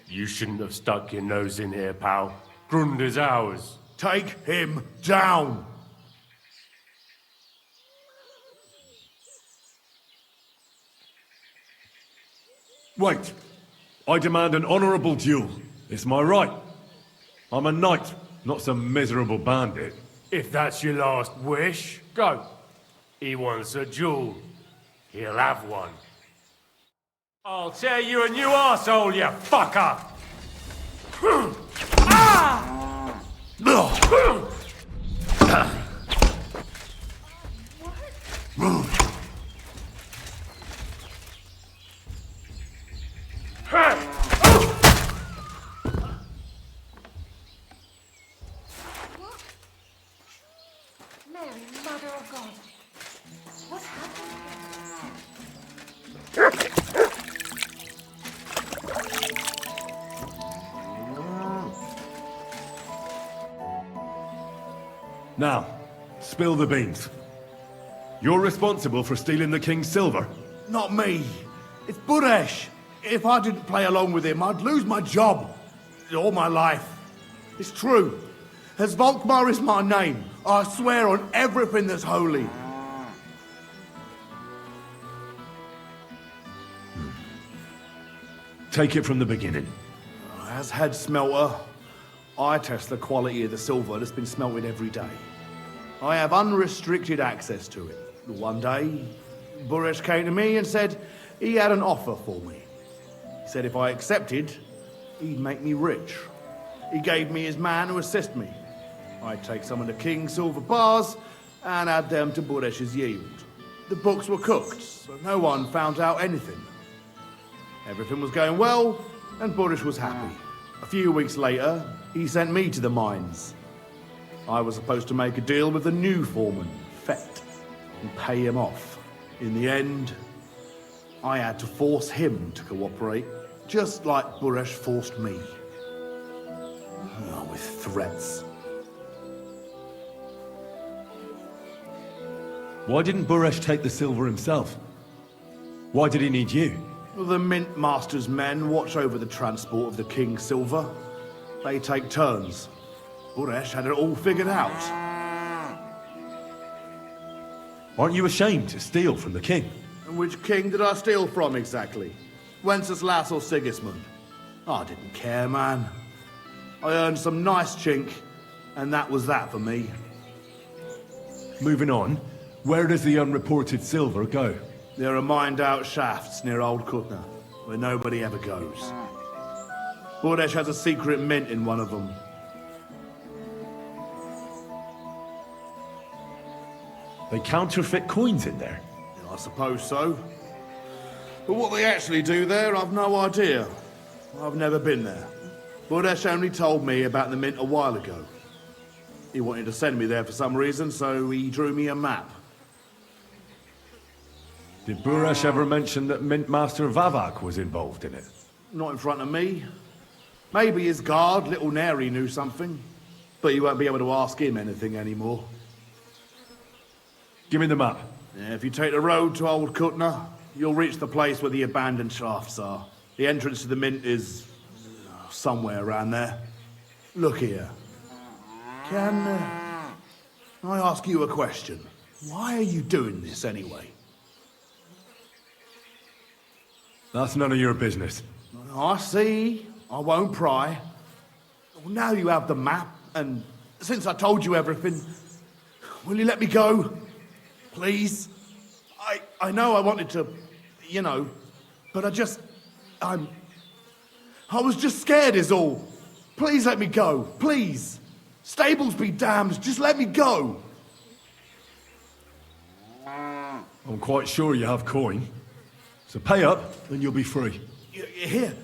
You shouldn't have stuck your nose in here, pal. Grund is ours. Take him down! Wait. I demand an honorable duel. It's my right. I'm a knight. not some miserable bandit. If that's your last wish, go. He wants a jewel. He'll have one. I'll tear you a new arsehole, you fucker! Mary, Mother of God. What happened? Now, spill the beans. You're responsible for stealing the king's silver. Not me. It's Buresh. If I didn't play along with him, I'd lose my job. All my life. It's true. As Volkmar is my name, I swear on everything that's holy. Take it from the beginning. As head smelter, I test the quality of the silver that's been smelted every day. I have unrestricted access to it. One day, Buresh came to me and said he had an offer for me. He said if I accepted, he'd make me rich. He gave me his man to assist me. I'd take some of the king's silver bars and add them to Buresh's yield. The books were cooked, so no one found out anything. Everything was going well, and Buresh was happy. A few weeks later, he sent me to the mines. I was supposed to make a deal with the new foreman, Fett, and pay him off. In the end, I had to force him to cooperate, just like Buresh forced me. With threats. Why didn't Buresh take the silver himself? Why did he need you? The Mint Master's men watch over the transport of the king's silver. They take turns. Buresh had it all figured out. Aren't you ashamed to steal from the king? And which king did I steal from exactly? Wenceslas or Sigismund? I didn't care, man. I earned some nice chink, and that was that for me. Moving on, where does the unreported silver go? There are mined-out shafts near Old Kutna, where nobody ever goes. Buresh has a secret mint in one of them. They counterfeit coins in there? I suppose so. But what they actually do there, I've no idea. I've never been there. Buresh only told me about the mint a while ago. He wanted to send me there for some reason, so he drew me a map. Did Buresh ever mention that Mint Master Vavak was involved in it? Not in front of me. Maybe his guard, Little Neri, knew something. But you won't be able to ask him anything anymore. Give me the map. Yeah, if you take the road to Old Kutna, you'll reach the place where the abandoned shafts are. The entrance to the mint is somewhere around there. Look here. Can I ask you a question? Why are you doing this anyway? That's none of your business. I see. I won't pry. Well, now you have the map, and since I told you everything, will you let me go? Please? I know I wanted to, you know, but I was just scared is all. Please let me go. Please. Stables be damned. Just let me go. I'm quite sure you have coin. So pay up, and you'll be free. Here,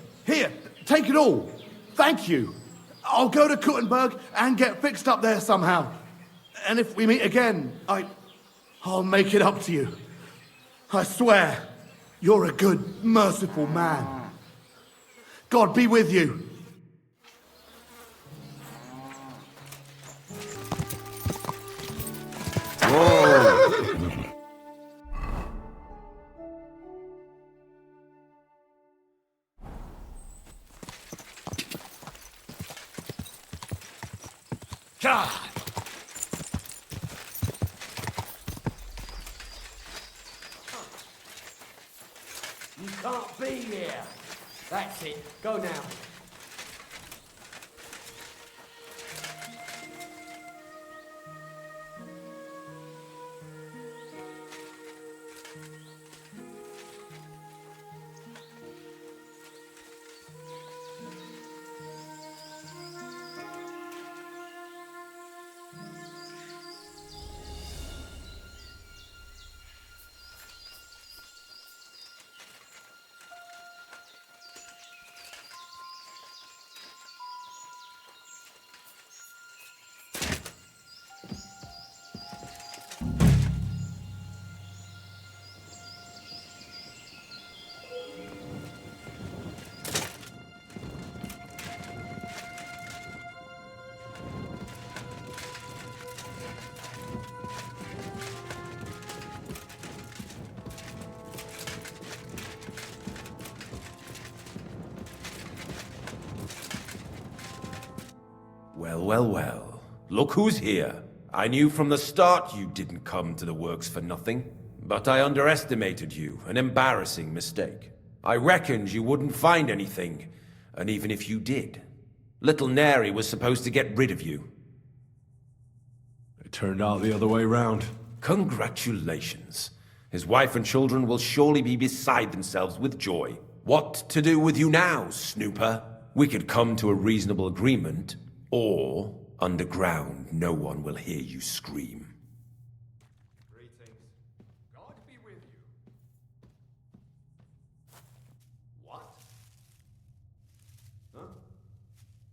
take it all. Thank you. I'll go to Kuttenberg and get fixed up there somehow. And if we meet again, I'll make it up to you. I swear, you're a good, merciful man. God be with you. God! You can't be here. That's it. Go now. Well, well, well. Look who's here. I knew from the start you didn't come to the works for nothing. But I underestimated you, an embarrassing mistake. I reckoned you wouldn't find anything, and even if you did, little Neri was supposed to get rid of you. It turned out the other way round. Congratulations. His wife and children will surely be beside themselves with joy. What to do with you now, Snooper? We could come to a reasonable agreement, or underground no one will hear you scream.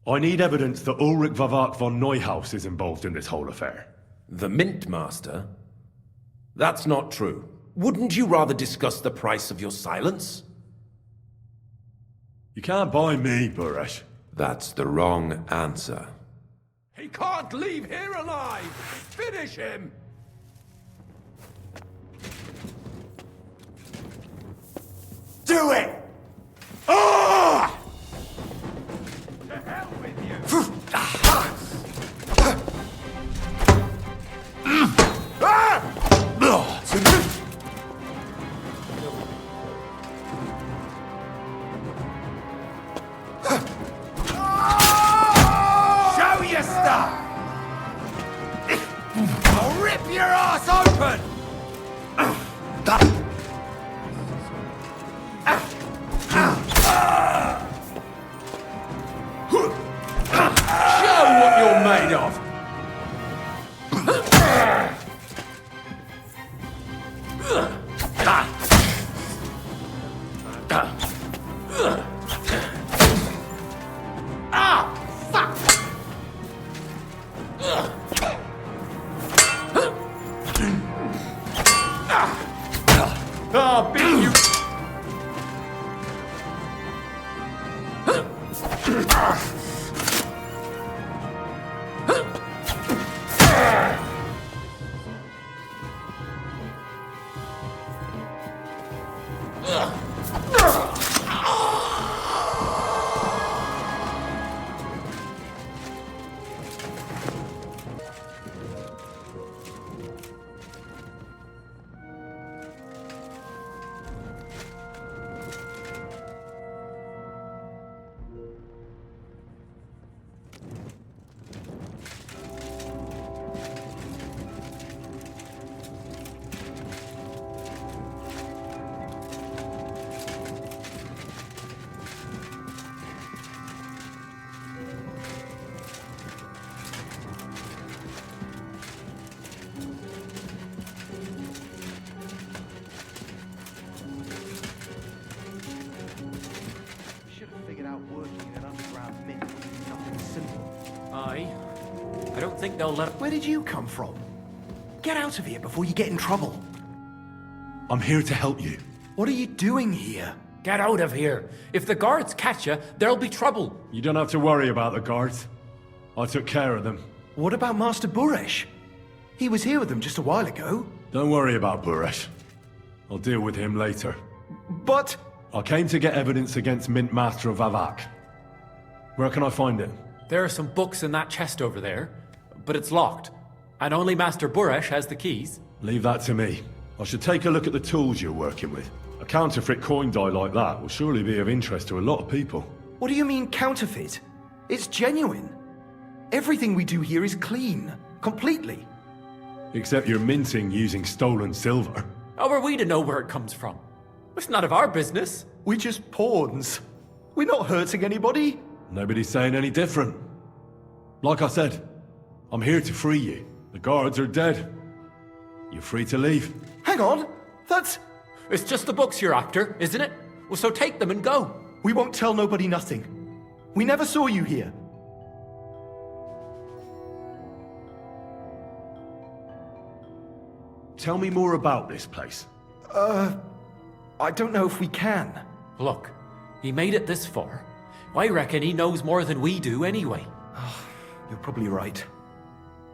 I need evidence that Ulrich Vavak von Neuhaus is involved in this whole affair. The Mint Master? That's not true. Wouldn't you rather discuss the price of your silence? You can't buy me, Buresh. That's the wrong answer. He can't leave here alive! Finish him! Do it! Ah! To hell with you! Show your stuff! I'll rip your ass open! Show what you're made of! I'll beat you. I don't think they'll let... Where did you come from? Get out of here before you get in trouble. I'm here to help you. What are you doing here? Get out of here. If the guards catch you, there'll be trouble. You don't have to worry about the guards. I took care of them. What about Master Buresh? He was here with them just a while ago. Don't worry about Buresh. I'll deal with him later. But... I came to get evidence against Mint Master Vavak. Where can I find it? There are some books in that chest over there, but it's locked. And only Master Buresh has the keys. Leave that to me. I should take a look at the tools you're working with. A counterfeit coin die like that will surely be of interest to a lot of people. What do you mean counterfeit? It's genuine. Everything we do here is clean. Completely. Except you're minting using stolen silver. How are we to know where it comes from? It's none of our business. We're just pawns. We're not hurting anybody. Nobody's saying any different. Like I said, I'm here to free you. The guards are dead. You're free to leave. Hang on, that's... It's just the books you're after, isn't it? Well, so take them and go. We won't tell nobody nothing. We never saw you here. Tell me more about this place. I don't know if we can. Look, he made it this far. I reckon he knows more than we do anyway. You're probably right.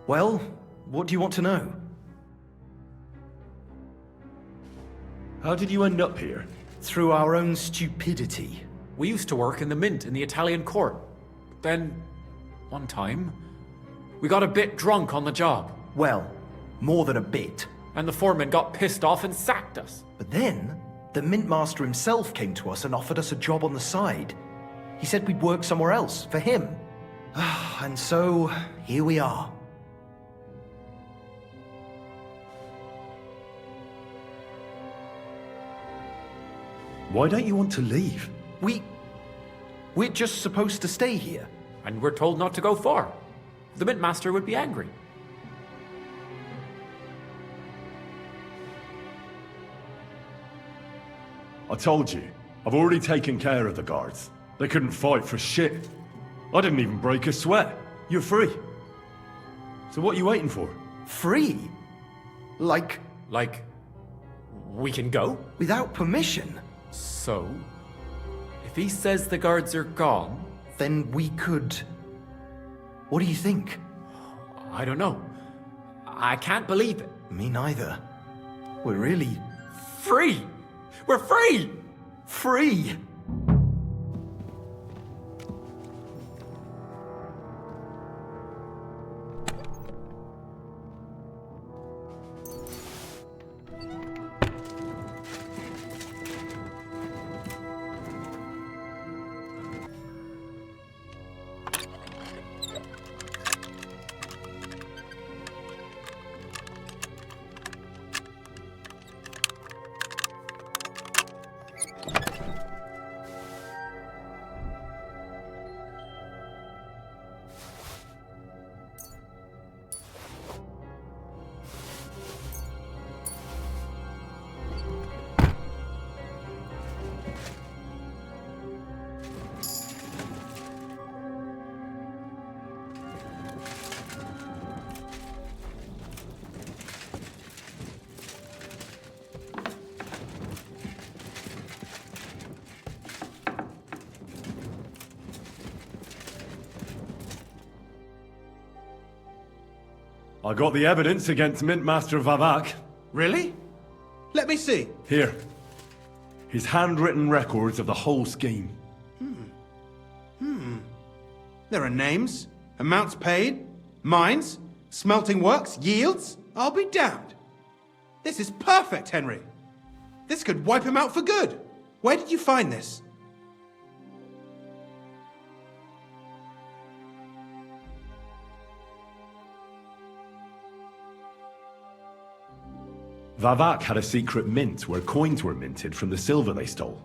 Well, what do you want to know? How did you end up here? Through our own stupidity. We used to work in the Mint in the Italian court. Then, one time. We got a bit drunk on the job. Well, more than a bit. And the foreman got pissed off and sacked us. But then, the mint master himself came to us and offered us a job on the side. He said we'd work somewhere else, for him. And so, here we are. Why don't you want to leave? We're just supposed to stay here. And we're told not to go far. The mint master would be angry. I told you, I've already taken care of the guards. They couldn't fight for shit. I didn't even break a sweat. You're free. So what are you waiting for? Free? Like, we can go? Without permission? So, if he says the guards are gone... Then we could... What do you think? I don't know. I can't believe it. Me neither. We're really... Free! We're free! Free! I got the evidence against Mint Master Vavak. Really? Let me see. Here. His handwritten records of the whole scheme. There are names, amounts paid, mines, smelting works, yields. I'll be damned. This is perfect, Henry. This could wipe him out for good. Where did you find this? Vavak had a secret mint where coins were minted from the silver they stole.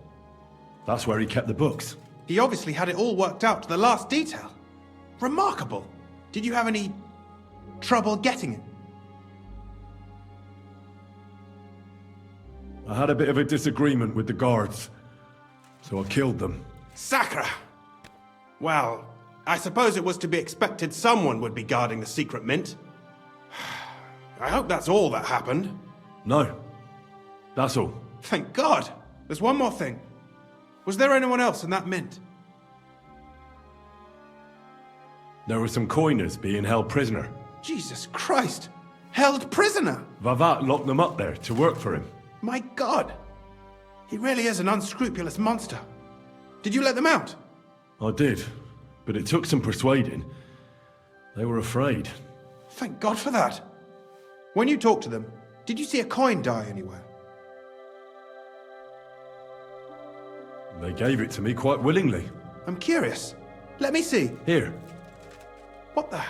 That's where he kept the books. He obviously had it all worked out to the last detail. Remarkable. Did you have any trouble getting it? I had a bit of a disagreement with the guards, so I killed them. Sacre! Well, I suppose it was to be expected someone would be guarding the secret mint. I hope that's all that happened. No. That's all. Thank God! There's one more thing. Was there anyone else in that mint? There were some coiners being held prisoner. Jesus Christ! Held prisoner! Vavak locked them up there to work for him. My God! He really is an unscrupulous monster. Did you let them out? I did, but it took some persuading. They were afraid. Thank God for that. When you talked to them, did you see a coin die anywhere? They gave it to me quite willingly. I'm curious. Let me see. Here. What the?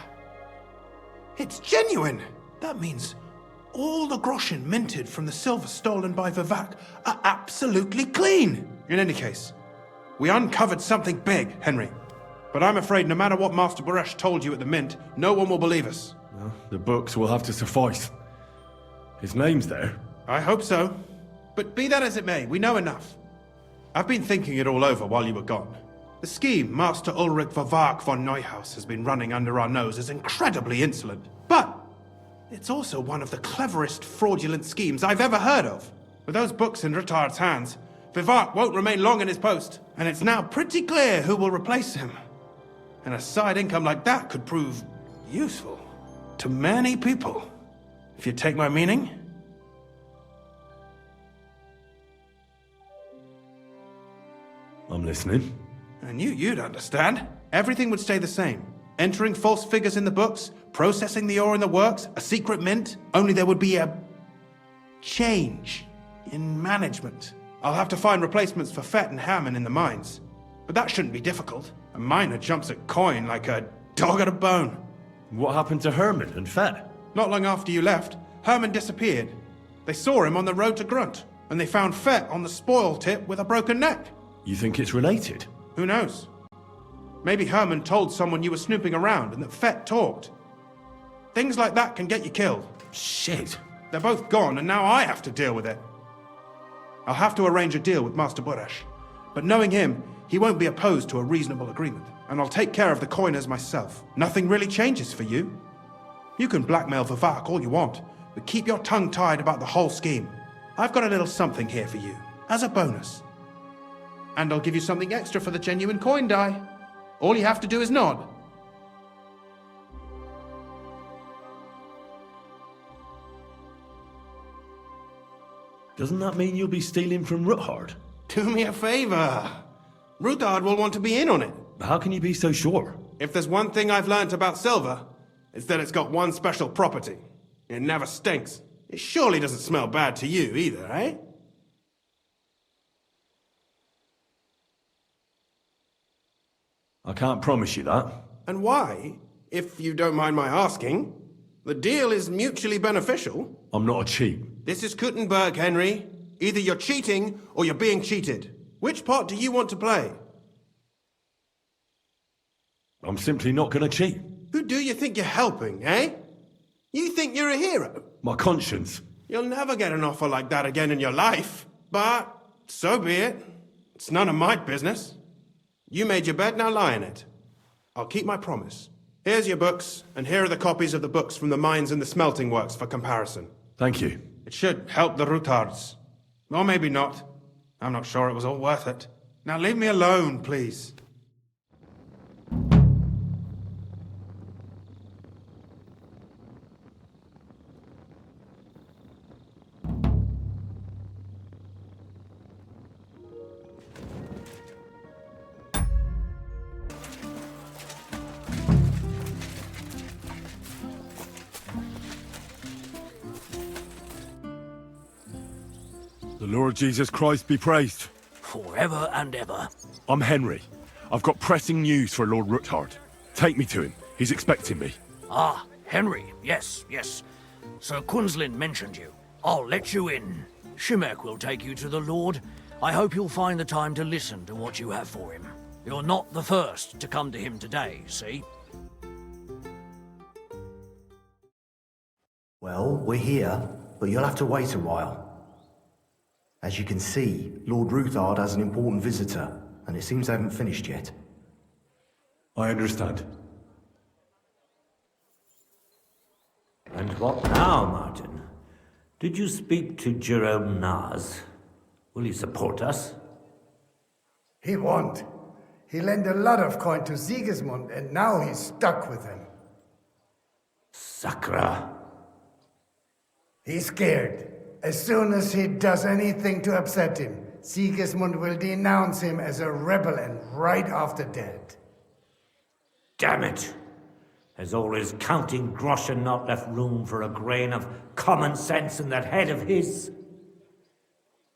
It's genuine! That means all the groschen minted from the silver stolen by Vivak are absolutely clean! In any case, we uncovered something big, Henry. But I'm afraid no matter what Master Buresh told you at the mint, no one will believe us. Well, the books will have to suffice. His name's there. I hope so. But be that as it may, we know enough. I've been thinking it all over while you were gone. The scheme Master Ulrich Vavak von Neuhaus has been running under our nose is incredibly insolent. But it's also one of the cleverest fraudulent schemes I've ever heard of. With those books in Rittard's hands, Vivak won't remain long in his post, and it's now pretty clear who will replace him. And a side income like that could prove useful to many people, if you take my meaning. I'm listening. I knew you'd understand. Everything would stay the same. Entering false figures in the books, processing the ore in the works, a secret mint, only there would be a change in management. I'll have to find replacements for Fett and Hammond in the mines. But that shouldn't be difficult. A miner jumps at coin like a dog at a bone. What happened to Herman and Fett? Not long after you left, Herman disappeared. They saw him on the road to Grunt, and they found Fett on the spoil tip with a broken neck. You think it's related? Who knows? Maybe Herman told someone you were snooping around and that Fett talked. Things like that can get you killed. Shit. They're both gone, and now I have to deal with it. I'll have to arrange a deal with Master Buresh. But knowing him, he won't be opposed to a reasonable agreement. And I'll take care of the coiners myself. Nothing really changes for you. You can blackmail Vivak all you want, but keep your tongue tied about the whole scheme. I've got a little something here for you, as a bonus. And I'll give you something extra for the genuine coin die. All you have to do is nod. Doesn't that mean you'll be stealing from Ruthard? Do me a favor. Ruthard will want to be in on it. How can you be so sure? If there's one thing I've learnt about silver, it's that it's got one special property. It never stinks. It surely doesn't smell bad to you either, eh? I can't promise you that. And why, if you don't mind my asking? The deal is mutually beneficial. I'm not a cheat. This is Kuttenberg, Henry. Either you're cheating or you're being cheated. Which part do you want to play? I'm simply not going to cheat. Who do you think you're helping, eh? You think you're a hero? My conscience. You'll never get an offer like that again in your life. But so be it. It's none of my business. You made your bed, now lie in it. I'll keep my promise. Here's your books, and here are the copies of the books from the mines and the smelting works for comparison. Thank you. It should help the Rutards. Or maybe not. I'm not sure it was all worth it. Now leave me alone, please. The Lord Jesus Christ be praised. Forever and ever. I'm Henry. I've got pressing news for Lord Ruthard. Take me to him. He's expecting me. Ah, Henry. Yes, yes. Sir Quinslin mentioned you. I'll let you in. Shimek will take you to the Lord. I hope you'll find the time to listen to what you have for him. You're not the first to come to him today, see? Well, we're here, but you'll have to wait a while. As you can see, Lord Ruthard has an important visitor, and it seems they haven't finished yet. I understand. And what now, Martin? Did you speak to Jerome Naz? Will he support us? He won't. He lent a lot of coin to Sigismund, and now he's stuck with him. Sakra. He's scared. As soon as he does anything to upset him, Sigismund will denounce him as a rebel and right off the dead. Damn it! Has all his counting groschen not left room for a grain of common sense in that head of his?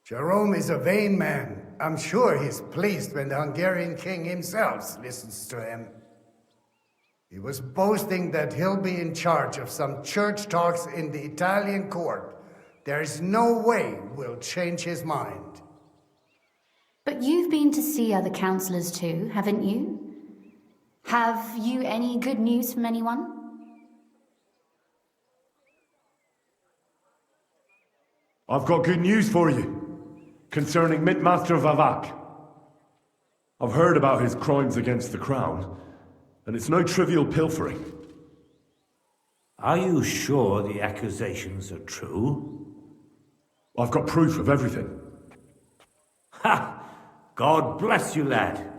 Jerome is a vain man. I'm sure he's pleased when the Hungarian king himself listens to him. He was boasting that he'll be in charge of some church talks in the Italian court. There's no way we'll change his mind. But you've been to see other councillors too, haven't you? Have you any good news from anyone? I've got good news for you concerning Mintmaster Vavak. I've heard about his crimes against the crown, and it's no trivial pilfering. Are you sure the accusations are true? I've got proof of everything. Ha! God bless you, lad.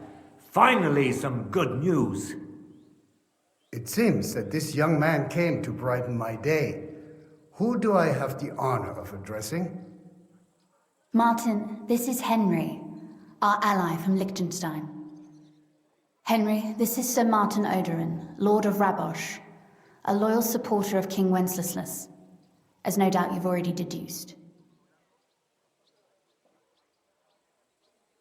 Finally, some good news. It seems that this young man came to brighten my day. Who do I have the honor of addressing? Martin, this is Henry, our ally from Liechtenstein. Henry, this is Sir Martin Odorin, Lord of Rabosh, a loyal supporter of King Wenceslas, as no doubt you've already deduced.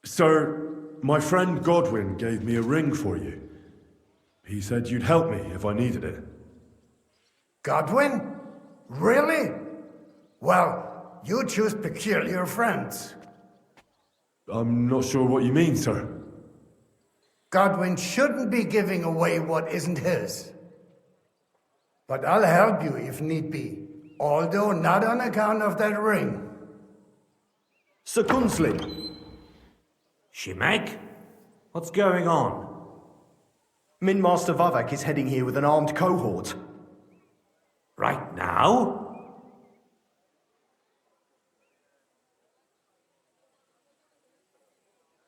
Sir, my friend Godwin gave me a ring for you. He said you'd help me if I needed it. Godwin? Really? Well, you choose peculiar friends. I'm not sure what you mean, sir. Godwin shouldn't be giving away what isn't his. But I'll help you if need be, although not on account of that ring. Sir Gunsling. Shimek? What's going on? Mint Master Vavak is heading here with an armed cohort. Right now?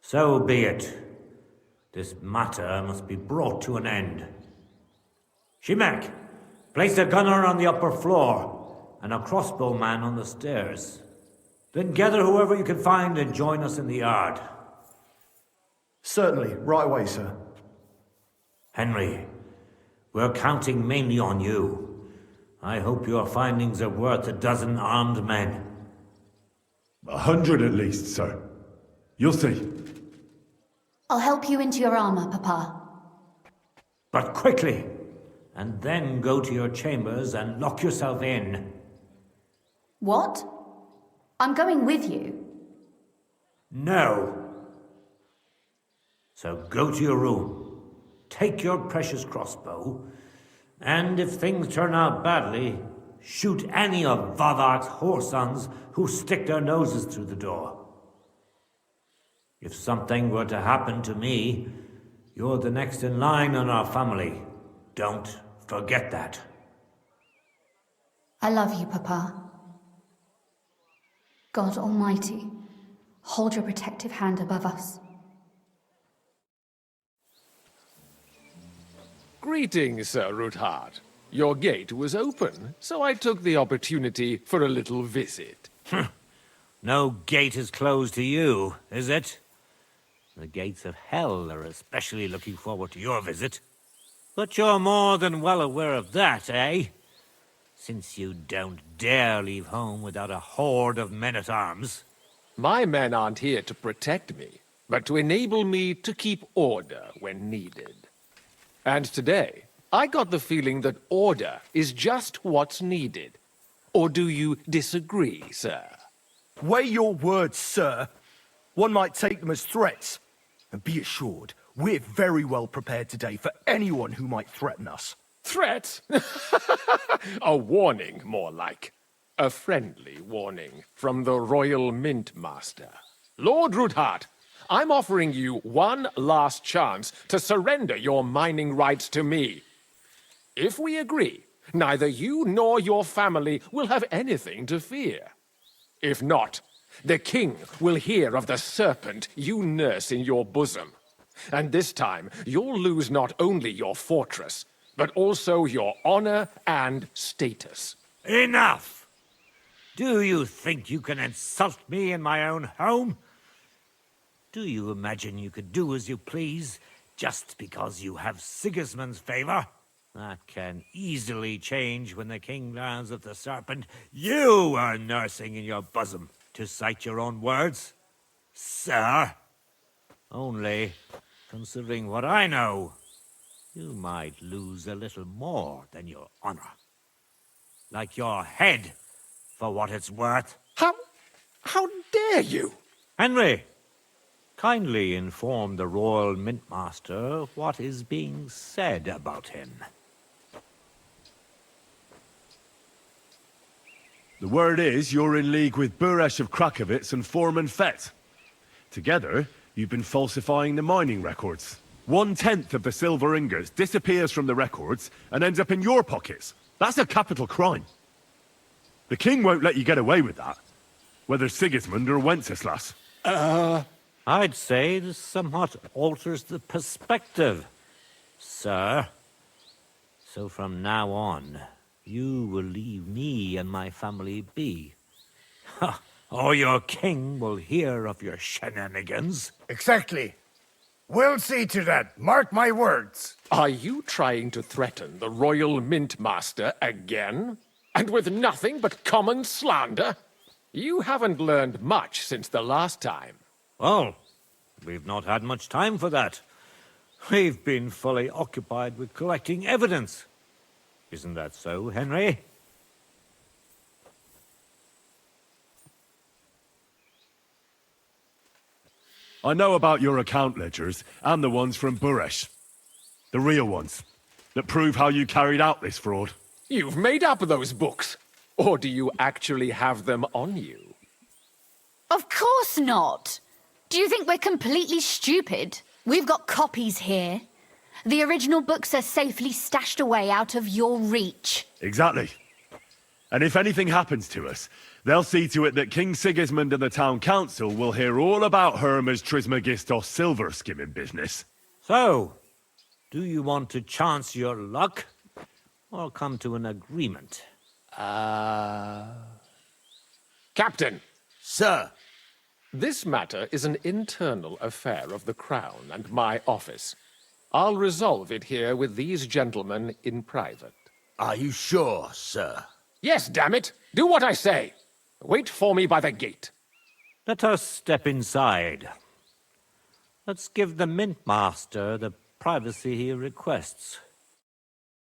So be it. This matter must be brought to an end. Shimek, place a gunner on the upper floor and a crossbowman on the stairs. Then gather whoever you can find and join us in the yard. Certainly, right away, sir. Henry, we're counting mainly on you. I hope your findings are worth 12 armed men. 100 at least, sir. You'll see. I'll help you into your armor, Papa. But quickly, and then go to your chambers and lock yourself in. What? I'm going with you. No. So go to your room, take your precious crossbow, and if things turn out badly, shoot any of Vavak's whoresons who stick their noses through the door. If something were to happen to me, you're the next in line in our family. Don't forget that. I love you, Papa. God Almighty, hold your protective hand above us. Greetings, Sir Ruthard. Your gate was open, so I took the opportunity for a little visit. No gate is closed to you, is it? The gates of hell are especially looking forward to your visit. But you're more than well aware of that, eh? Since you don't dare leave home without a horde of men-at-arms. My men aren't here to protect me, but to enable me to keep order when needed. And today, I got the feeling that order is just what's needed. Or do you disagree, sir? Weigh your words, sir. One might take them as threats. And be assured, we're very well prepared today for anyone who might threaten us. Threat? A warning, more like. A friendly warning from the Royal Mint Master. Lord Ruthard, I'm offering you one last chance to surrender your mining rights to me. If we agree, neither you nor your family will have anything to fear. If not, the king will hear of the serpent you nurse in your bosom. And this time, you'll lose not only your fortress, but also your honor and status. Enough! Do you think you can insult me in my own home? Do you imagine you could do as you please, just because you have Sigismund's favor? That can easily change when the king learns of the serpent you are nursing in your bosom, to cite your own words, sir. Only, considering what I know, you might lose a little more than your honor. Like your head, for what it's worth. How dare you? Henry, kindly inform the Royal Mintmaster what is being said about him. The word is you're in league with Buresh of Krakowitz and Foreman Fett. Together, you've been falsifying the mining records. 1/10 of the silver ingots disappears from the records and ends up in your pockets. That's a capital crime. The king won't let you get away with that, whether Sigismund or Wenceslas. I'd say this somewhat alters the perspective, sir. So from now on, you will leave me and my family be. Or your king will hear of your shenanigans. Exactly. We'll see to that. Mark my words. Are you trying to threaten the Royal Mint Master again? And with nothing but common slander? You haven't learned much since the last time. Well, we've not had much time for that. We've been fully occupied with collecting evidence. Isn't that so, Henry? I know about your account ledgers and the ones from Buresh. The real ones, that prove how you carried out this fraud. You've made up those books. Or do you actually have them on you? Of course not. Do you think we're completely stupid? We've got copies here. The original books are safely stashed away out of your reach. Exactly. And if anything happens to us, they'll see to it that King Sigismund and the town council will hear all about Herma's Trismegistos silver skimming business. So, do you want to chance your luck, or come to an agreement? Captain! Sir! This matter is an internal affair of the Crown and my office. I'll resolve it here with these gentlemen in private. Are you sure, sir? Yes, damn it! Do what I say! Wait for me by the gate. Let us step inside. Let's give the Mint Master the privacy he requests.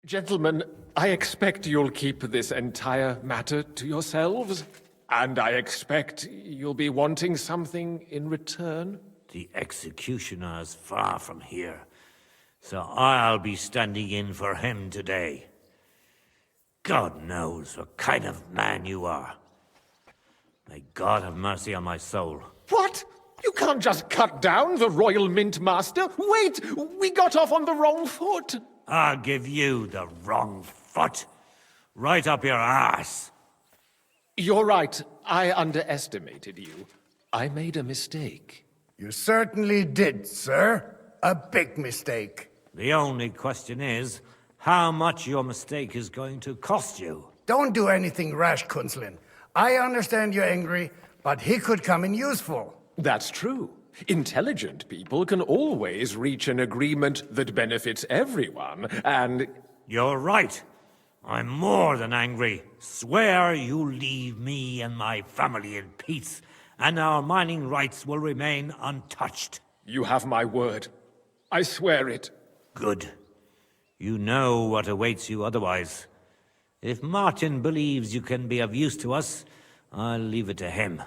Gentlemen, I expect you'll keep this entire matter to yourselves. And I expect you'll be wanting something in return. The executioner's far from here, so I'll be standing in for him today. God knows what kind of man you are. May God have mercy on my soul. What? You can't just cut down the Royal Mint Master? Wait! We got off on the wrong foot! I'll give you the wrong foot. Right up your ass. You're right. I underestimated you. I made a mistake. You certainly did, sir. A big mistake. The only question is, how much your mistake is going to cost you. Don't do anything rash, Kunslin. I understand you're angry, but he could come in useful. That's true. Intelligent people can always reach an agreement that benefits everyone, and... You're right. I'm more than angry. Swear you'll leave me and my family in peace, and our mining rights will remain untouched. You have my word. I swear it. Good. You know what awaits you otherwise. If Martin believes you can be of use to us, I'll leave it to him.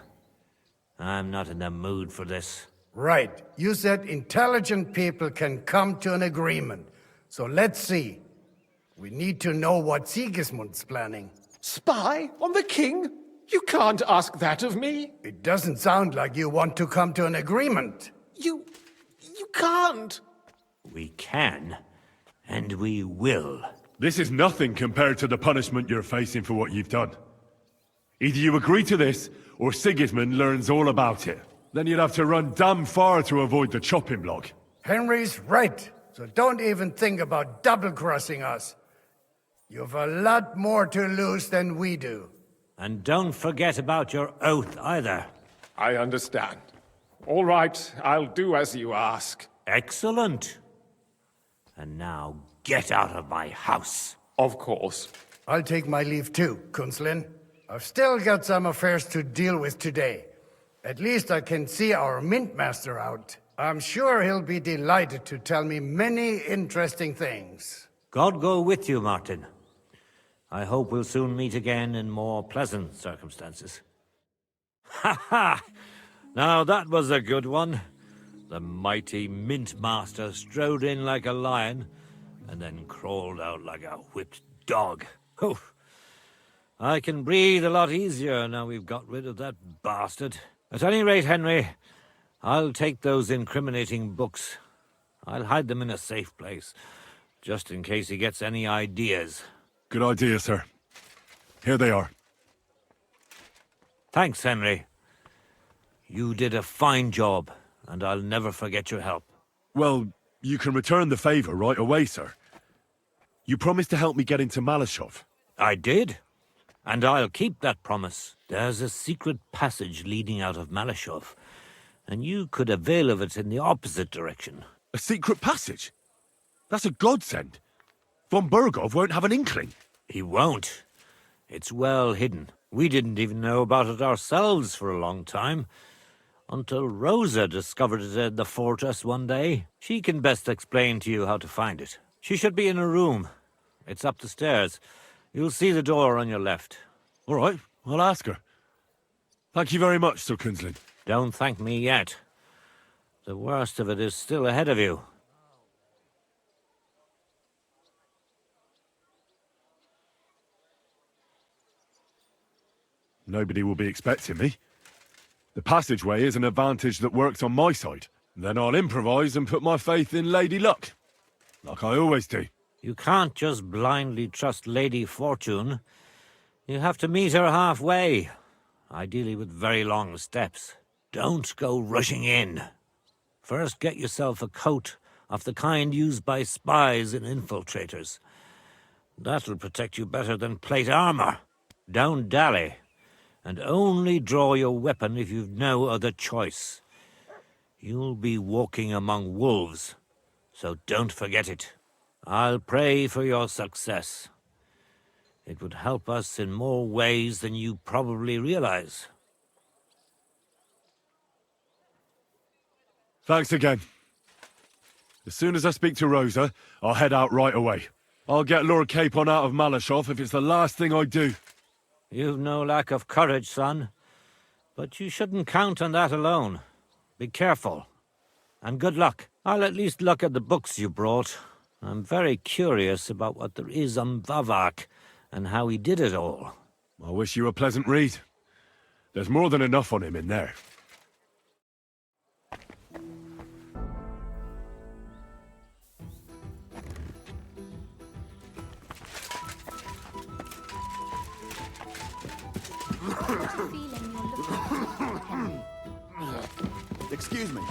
I'm not in the mood for this. Right. You said intelligent people can come to an agreement. So let's see. We need to know what Sigismund's planning. Spy on the king? You can't ask that of me. It doesn't sound like you want to come to an agreement. You can't. We can, and we will. This is nothing compared to the punishment you're facing for what you've done. Either you agree to this, or Sigismund learns all about it. Then you'd have to run damn far to avoid the chopping block. Henry's right, so don't even think about double-crossing us. You've a lot more to lose than we do. And don't forget about your oath either. I understand. All right, I'll do as you ask. Excellent. And now get out of my house. Of course. I'll take my leave too, Kunslin. I've still got some affairs to deal with today. At least I can see our Mint Master out. I'm sure he'll be delighted to tell me many interesting things. God go with you, Martin. I hope we'll soon meet again in more pleasant circumstances. Ha ha! Now that was a good one. The mighty Mint Master strode in like a lion, and then crawled out like a whipped dog. Oof. I can breathe a lot easier now we've got rid of that bastard. At any rate, Henry, I'll take those incriminating books. I'll hide them in a safe place, just in case he gets any ideas. Good idea, sir. Here they are. Thanks, Henry. You did a fine job, and I'll never forget your help. Well, you can return the favor right away, sir. You promised to help me get into Malashov. I did, and I'll keep that promise. There's a secret passage leading out of Malashov, and you could avail of it in the opposite direction. A secret passage? That's a godsend. Von Burgov won't have an inkling. He won't. It's well hidden. We didn't even know about it ourselves for a long time. Until Rosa discovered it in the fortress one day. She can best explain to you how to find it. She should be in a room. It's up the stairs. You'll see the door on your left. All right, I'll ask her. Thank you very much, Sir Kinslin. Don't thank me yet. The worst of it is still ahead of you. Nobody will be expecting me. The passageway is an advantage that works on my side. Then I'll improvise and put my faith in Lady Luck. Like I always do. You can't just blindly trust Lady Fortune. You have to meet her halfway, ideally with very long steps. Don't go rushing in. First get yourself a coat of the kind used by spies and infiltrators. That'll protect you better than plate armor. Don't dally, and only draw your weapon if you've no other choice. You'll be walking among wolves, so don't forget it. I'll pray for your success. It would help us in more ways than you probably realize. Thanks again. As soon as I speak to Rosa, I'll head out right away. I'll get Lord Capon out of Malashov if it's the last thing I do. You've no lack of courage, son. But you shouldn't count on that alone. Be careful. And good luck. I'll at least look at the books you brought. I'm very curious about what there is on Vavak and how he did it all. I wish you a pleasant read. There's more than enough on him in there. Excuse me.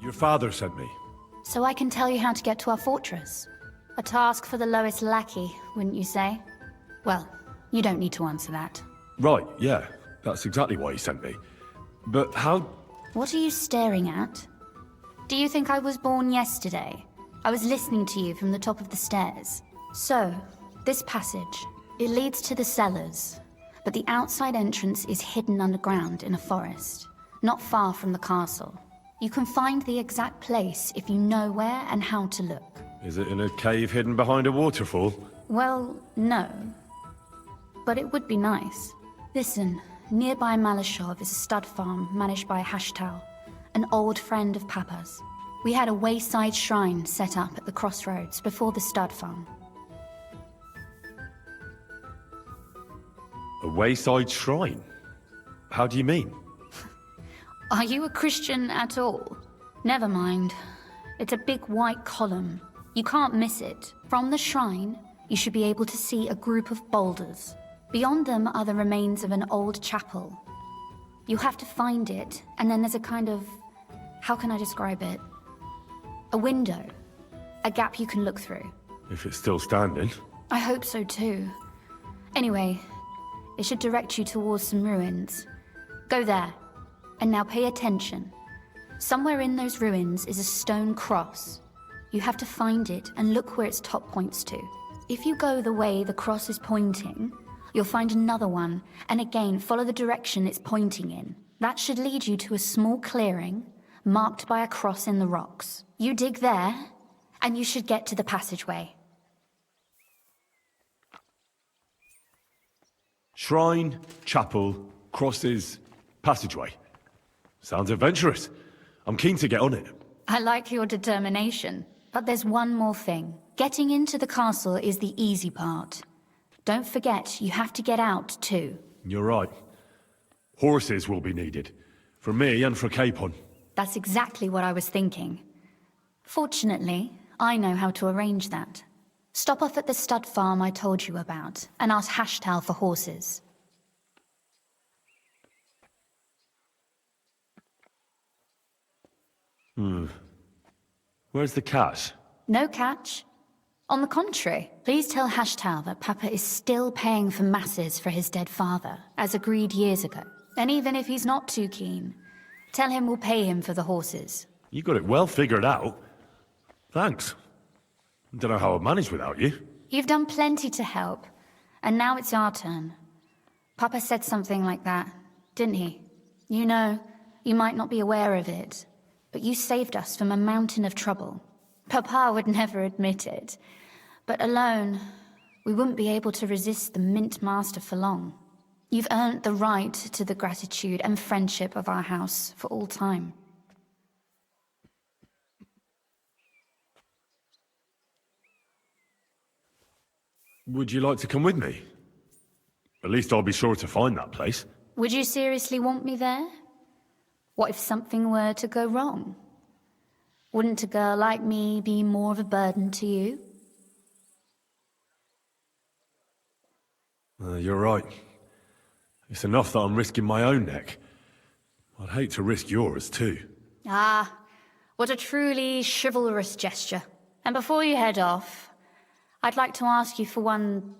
Your father sent me. So I can tell you how to get to our fortress. A task for the lowest lackey, wouldn't you say? Well, you don't need to answer that. Right, yeah. That's exactly why he sent me. But how... What are you staring at? Do you think I was born yesterday? I was listening to you from the top of the stairs. So, this passage, it leads to the cellars, but the outside entrance is hidden underground in a forest, not far from the castle. You can find the exact place if you know where and how to look. Is it in a cave hidden behind a waterfall? Well, no. But it would be nice. Listen, nearby Malashov is a stud farm managed by Hashtal, an old friend of Papa's. We had a wayside shrine set up at the crossroads before the stud farm. A wayside shrine? How do you mean? Are you a Christian at all? Never mind. It's a big white column. You can't miss it. From the shrine, you should be able to see a group of boulders. Beyond them are the remains of an old chapel. You have to find it, and then there's a kind of... how can I describe it? A window. A gap you can look through. If it's still standing. I hope so too. Anyway, it should direct you towards some ruins. Go there. And now pay attention. Somewhere in those ruins is a stone cross. You have to find it and look where its top points to. If you go the way the cross is pointing, you'll find another one, and again follow the direction it's pointing in. That should lead you to a small clearing, marked by a cross in the rocks. You dig there, and you should get to the passageway. Shrine, chapel, crosses, passageway. Sounds adventurous. I'm keen to get on it. I like your determination. But there's one more thing. Getting into the castle is the easy part. Don't forget, you have to get out too. You're right. Horses will be needed. For me and for Capon. That's exactly what I was thinking. Fortunately, I know how to arrange that. Stop off at the stud farm I told you about, and ask Hashtal for horses. Where's the catch? No catch. On the contrary, please tell Hashtal that Papa is still paying for masses for his dead father, as agreed years ago. And even if he's not too keen, tell him we'll pay him for the horses. You got it well figured out. Thanks. Don't know how I'd manage without you. You've done plenty to help, and now it's our turn. Papa said something like that, didn't he? You know, you might not be aware of it, but you saved us from a mountain of trouble. Papa would never admit it, but alone, we wouldn't be able to resist the Mint Master for long. You've earned the right to the gratitude and friendship of our house for all time. Would you like to come with me? At least I'll be sure to find that place. Would you seriously want me there? What if something were to go wrong? Wouldn't a girl like me be more of a burden to you? You're right. It's enough that I'm risking my own neck. I'd hate to risk yours, too. Ah, what a truly chivalrous gesture. And before you head off, I'd like to ask you for one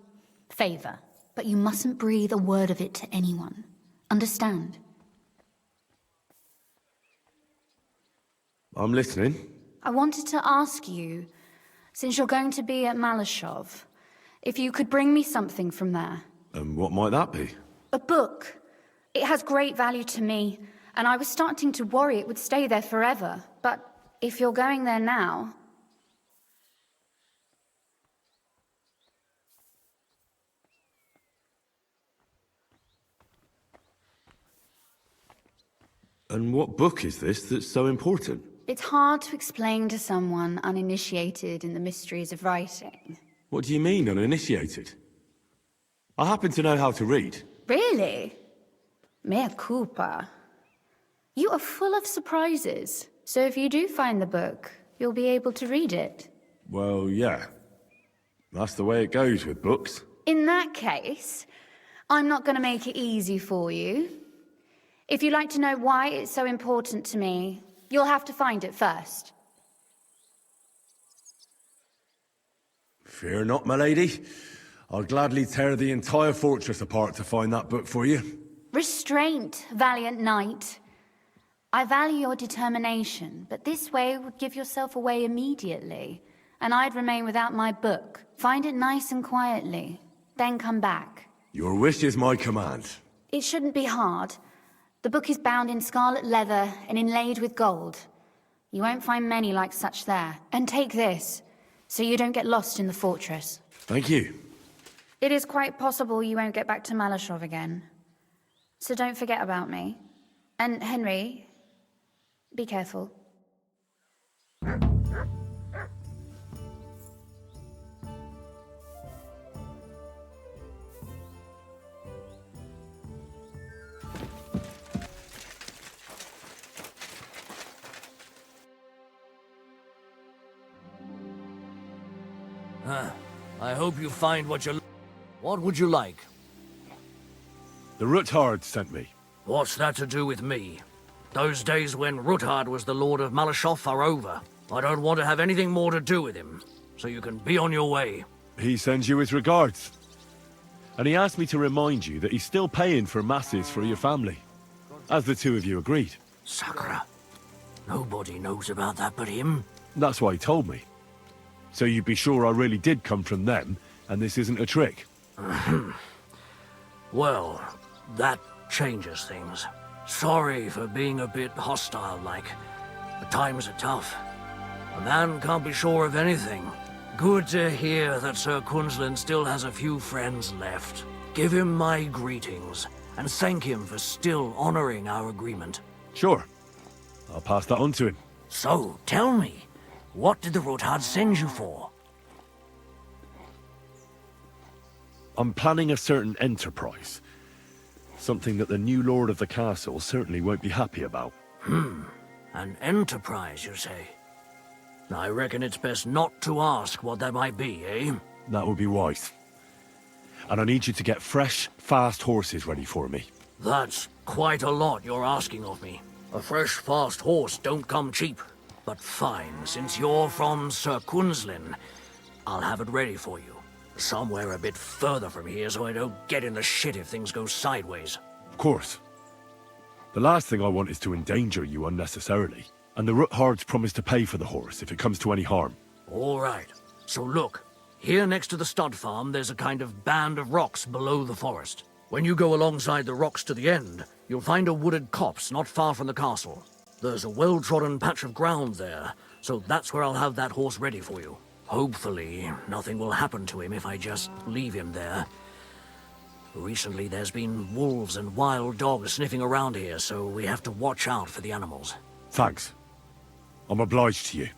favor, but you mustn't breathe a word of it to anyone. Understand? I'm listening. I wanted to ask you, since you're going to be at Malashov, if you could bring me something from there. And what might that be? A book. It has great value to me, and I was starting to worry it would stay there forever. But if you're going there now... And what book is this that's so important? It's hard to explain to someone uninitiated in the mysteries of writing. What do you mean, uninitiated? I happen to know how to read. Really? Mea culpa. You are full of surprises. So if you do find the book, you'll be able to read it. Well, yeah. That's the way it goes with books. In that case, I'm not going to make it easy for you. If you'd like to know why it's so important to me, you'll have to find it first. Fear not, my lady. I'll gladly tear the entire fortress apart to find that book for you. Restraint, valiant knight. I value your determination, but this way would give yourself away immediately, and I'd remain without my book. Find it nice and quietly, then come back. Your wish is my command. It shouldn't be hard. The book is bound in scarlet leather and inlaid with gold. You won't find many like such there. And take this, so you don't get lost in the fortress. Thank you. It is quite possible you won't get back to Malashov again. So don't forget about me. And Henry, be careful. I hope you find what you... What would you like? The Ruthard sent me. What's that to do with me? Those days when Ruthard was the Lord of Malashov are over. I don't want to have anything more to do with him, so you can be on your way. He sends you his regards. And he asked me to remind you that he's still paying for masses for your family, as the two of you agreed. Sakura. Nobody knows about that but him. That's why he told me. So you'd be sure I really did come from them, and this isn't a trick. Well, that changes things. Sorry for being a bit hostile-like. The times are tough. A man can't be sure of anything. Good to hear that Sir Kunzlin still has a few friends left. Give him my greetings, and thank him for still honoring our agreement. Sure. I'll pass that on to him. So, tell me, what did the Ruthard send you for? I'm planning a certain enterprise. Something that the new lord of the castle certainly won't be happy about. An enterprise, you say? I reckon it's best not to ask what that might be, eh? That would be wise. And I need you to get fresh, fast horses ready for me. That's quite a lot you're asking of me. A fresh, fast horse don't come cheap. But fine, since you're from Sir Kunzlin, I'll have it ready for you. Somewhere a bit further from here so I don't get in the shit if things go sideways. Of course. The last thing I want is to endanger you unnecessarily. And the Roothards promise to pay for the horse if it comes to any harm. All right. So look, here next to the stud farm, there's a kind of band of rocks below the forest. When you go alongside the rocks to the end, you'll find a wooded copse not far from the castle. There's a well-trodden patch of ground there, so that's where I'll have that horse ready for you. Hopefully, nothing will happen to him if I just leave him there. Recently, there's been wolves and wild dogs sniffing around here, so we have to watch out for the animals. Thanks. I'm obliged to you.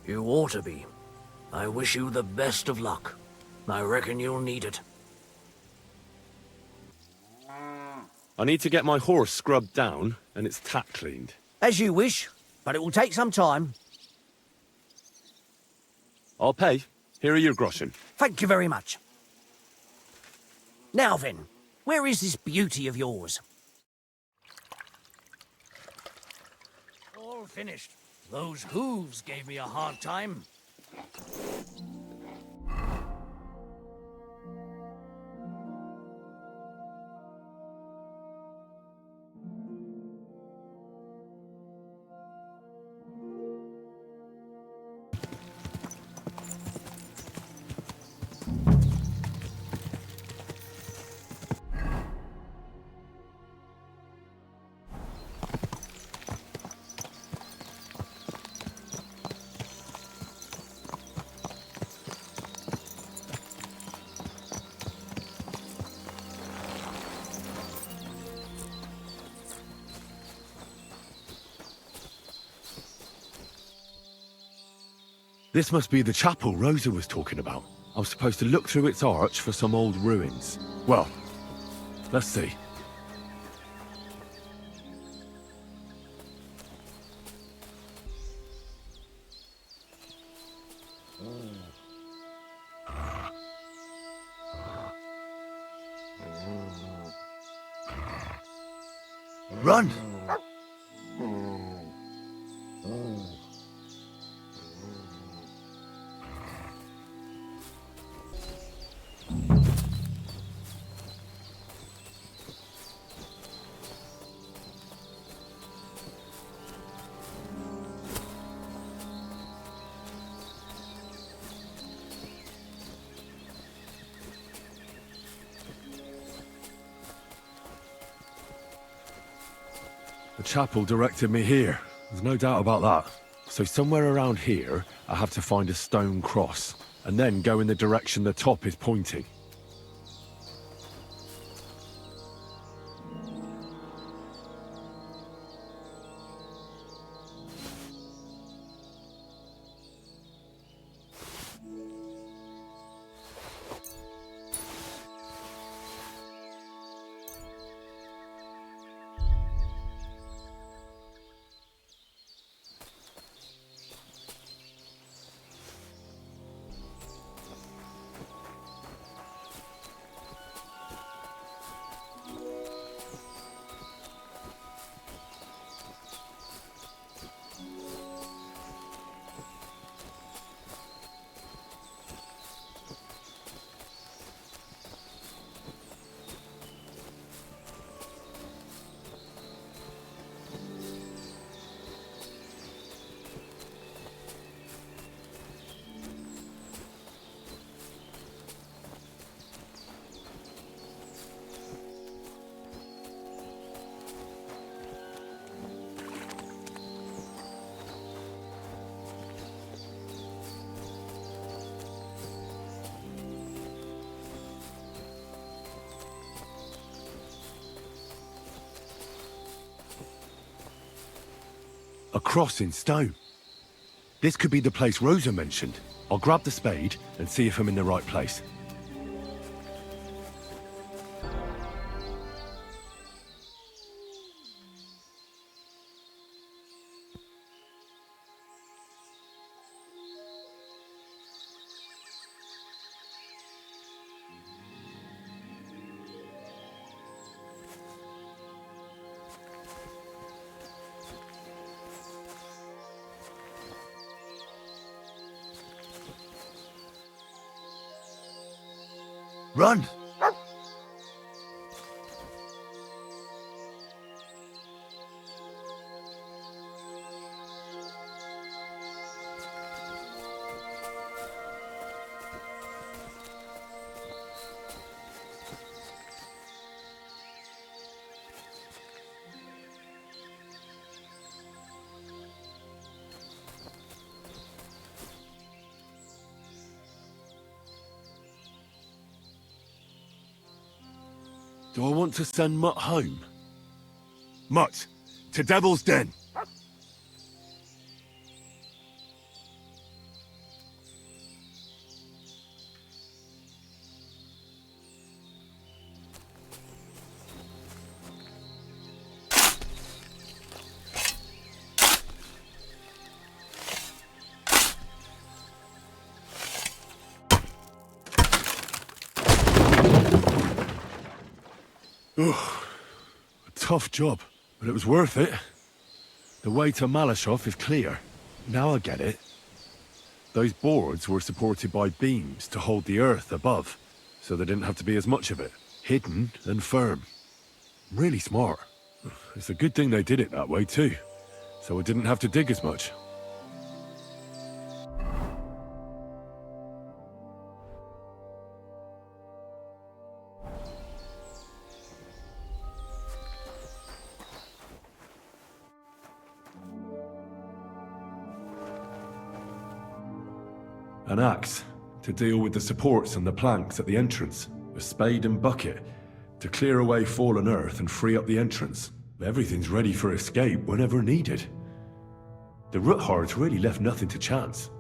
You ought to be. I wish you the best of luck. I reckon you'll need it. I need to get my horse scrubbed down and its tack cleaned. As you wish, but it will take some time. I'll pay. Here are your groschen. Thank you very much. Now then, where is this beauty of yours? All finished. Those hooves gave me a hard time. This must be the chapel Rosa was talking about. I was supposed to look through its arch for some old ruins. Well, let's see. Run! The chapel directed me here. There's no doubt about that. So somewhere around here, I have to find a stone cross, and then go in the direction the top is pointing. A cross in stone. This could be the place Rosa mentioned. I'll grab the spade and see if I'm in the right place. Run! Do I want to send Mutt home? Mutt, to Devil's Den! A tough job, but it was worth it. The way to Malashov is clear. Now I get it. Those boards were supported by beams to hold the earth above, so there didn't have to be as much of it. Hidden and firm. Really smart. It's a good thing they did it that way too, so I didn't have to dig as much. An axe, to deal with the supports and the planks at the entrance. A spade and bucket, to clear away fallen earth and free up the entrance. Everything's ready for escape whenever needed. The Roothards really left nothing to chance.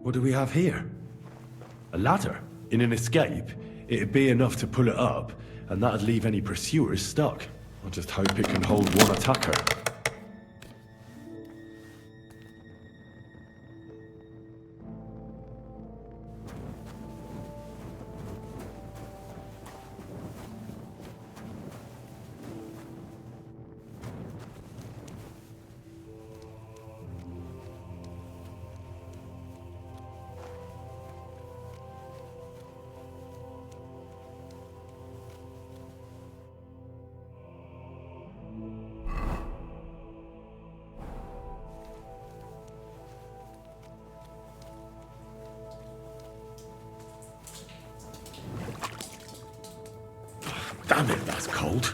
What do we have here? A ladder? In an escape, it'd be enough to pull it up, and that'd leave any pursuers stuck. I just hope it can hold one attacker. Damn it, that's cold.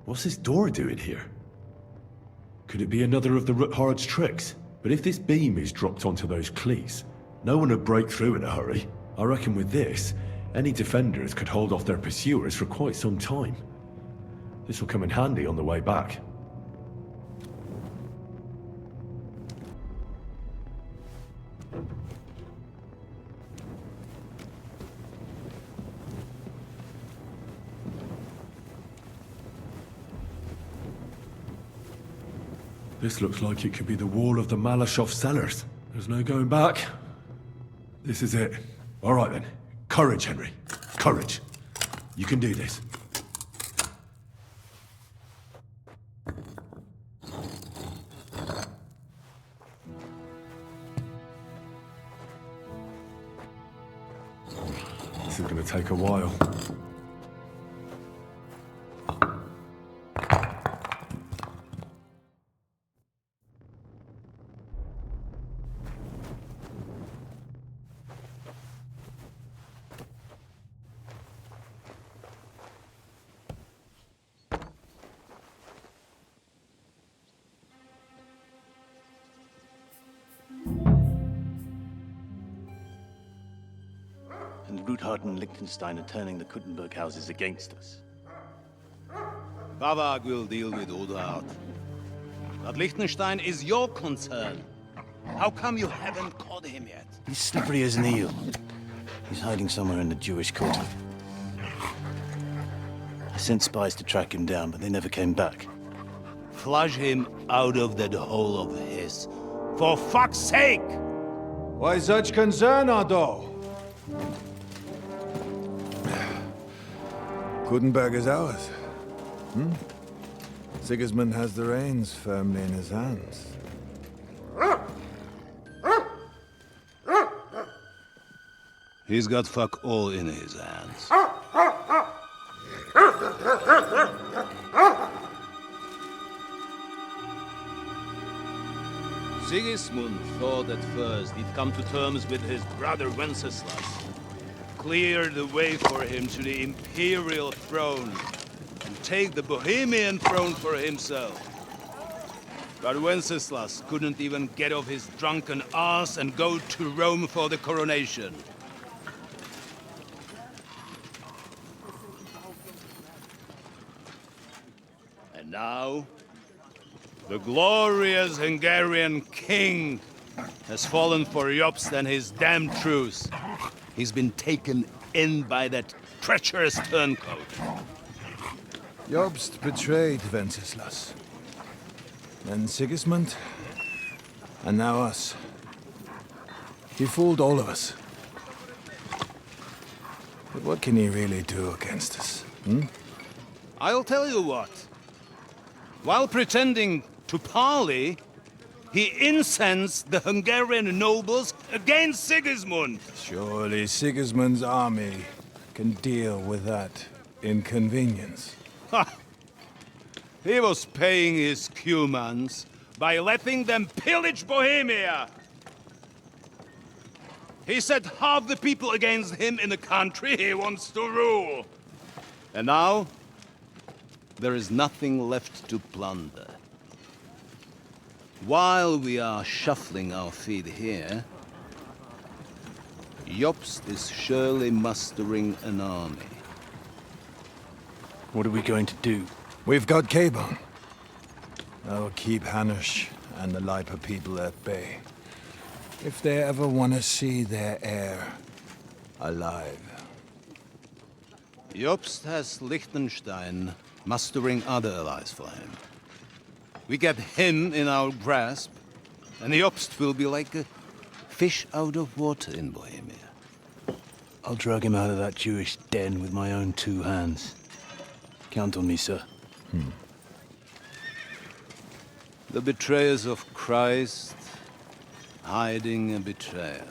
What's this door doing here? Could it be another of the Roothards' tricks? But if this beam is dropped onto those cleats, no one would break through in a hurry. I reckon with this, any defenders could hold off their pursuers for quite some time. This will come in handy on the way back. This looks like it could be the wall of the Malashov cellars. There's no going back. This is it. All right then. Courage, Henry. Courage. You can do this. This is gonna take a while. And Ruthard and Liechtenstein are turning the Kuttenberg houses against us. Bavag will deal with Ruthard. But Liechtenstein is your concern. How come you haven't caught him yet? He's slippery as an eel. He's hiding somewhere in the Jewish quarter. I sent spies to track him down, but they never came back. Flush him out of that hole of his. For fuck's sake! Why such concern, Otto? Kuttenberg is ours. Sigismund has the reins firmly in his hands. He's got fuck all in his hands. Sigismund thought at first he'd come to terms with his brother Wenceslas, clear the way for him to the imperial throne, and take the Bohemian throne for himself. But Wenceslas couldn't even get off his drunken ass and go to Rome for the coronation. And now, the glorious Hungarian king has fallen for Jobst and his damned truce. He's been taken in by that treacherous turncoat. Jobst betrayed Wenceslas. Then Sigismund, and now us. He fooled all of us. But what can he really do against us, I'll tell you what. While pretending to parley, he incensed the Hungarian nobles against Sigismund. Surely Sigismund's army can deal with that inconvenience. Ha! He was paying his Cumans by letting them pillage Bohemia. He set half the people against him in the country he wants to rule. And now, there is nothing left to plunder. While we are shuffling our feet here, Jobst is surely mustering an army. What are we going to do? We've got Cabon. That'll keep Hanush and the Lipa people at bay. If they ever want to see their heir alive. Jobst has Liechtenstein mustering other allies for him. We get him in our grasp, and Jobst will be like a fish out of water in Bohemia. I'll drag him out of that Jewish den with my own 2 hands. Count on me, sir. The betrayers of Christ, hiding a betrayer.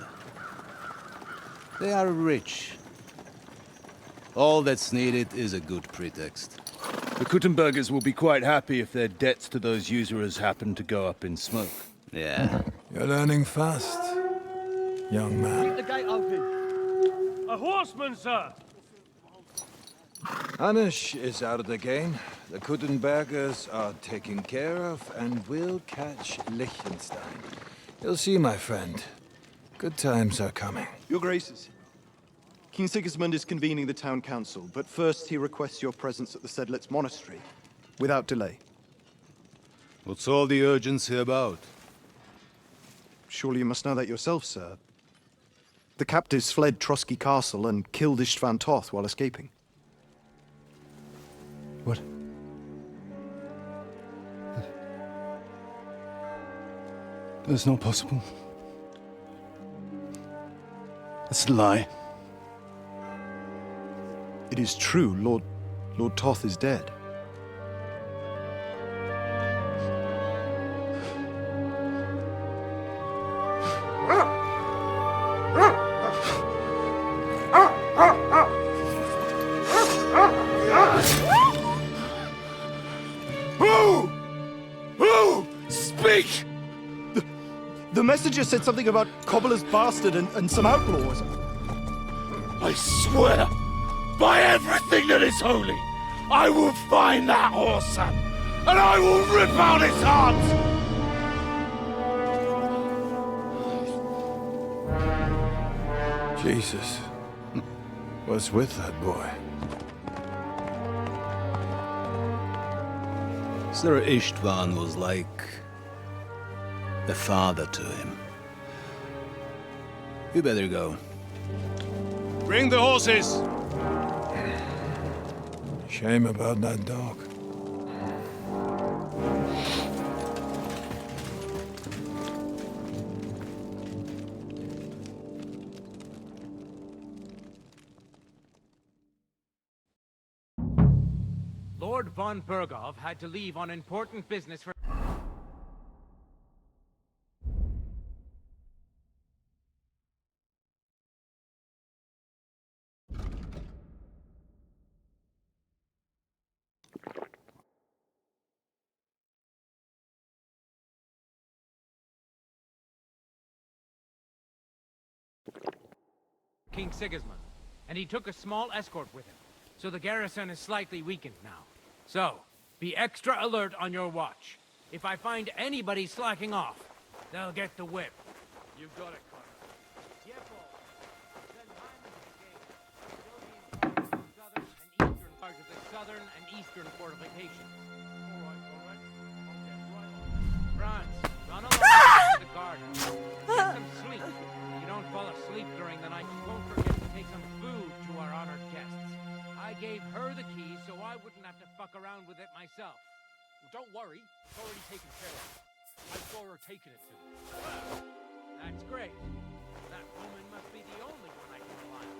They are rich. All that's needed is a good pretext. The Kuttenbergers will be quite happy if their debts to those usurers happen to go up in smoke. Yeah. You're learning fast, young man. Keep the gate open. A horseman, sir! Hanush is out of the game. The Kuttenbergers are taken care of, and we'll catch Liechtenstein. You'll see, my friend. Good times are coming. Your Graces, King Sigismund is convening the town council, but first he requests your presence at the Sedlitz monastery, without delay. What's all the urgency about? Surely you must know that yourself, sir. The captives fled Trotsky Castle and killed Istvan Toth while escaping. What? That's not possible. That's a lie. It is true, Lord Toth is dead. Master just said something about Cobbler's bastard and some outlaws. I swear, by everything that is holy, I will find that whoreson, and I will rip out his heart! Jesus. What's with that boy? Sir Istvan was like a father to him. You better go. Bring the horses! Shame about that dog. Lord von Bergov had to leave on important business for... King Sigismund, and he took a small escort with him, so the garrison is slightly weakened now. So, be extra alert on your watch. If I find anybody slacking off, they'll get the whip. You got it, Connor. Part of the southern and eastern fortifications. All right. Franz, run along to the garden. Get some sleep. If you don't fall asleep during the night, you won't forget to take some food to our honored guests. I gave her the keys so I wouldn't have to fuck around with it myself. Don't worry, it's already taken care of. I saw her taking it to me. That's great. That woman must be the only one I can rely on.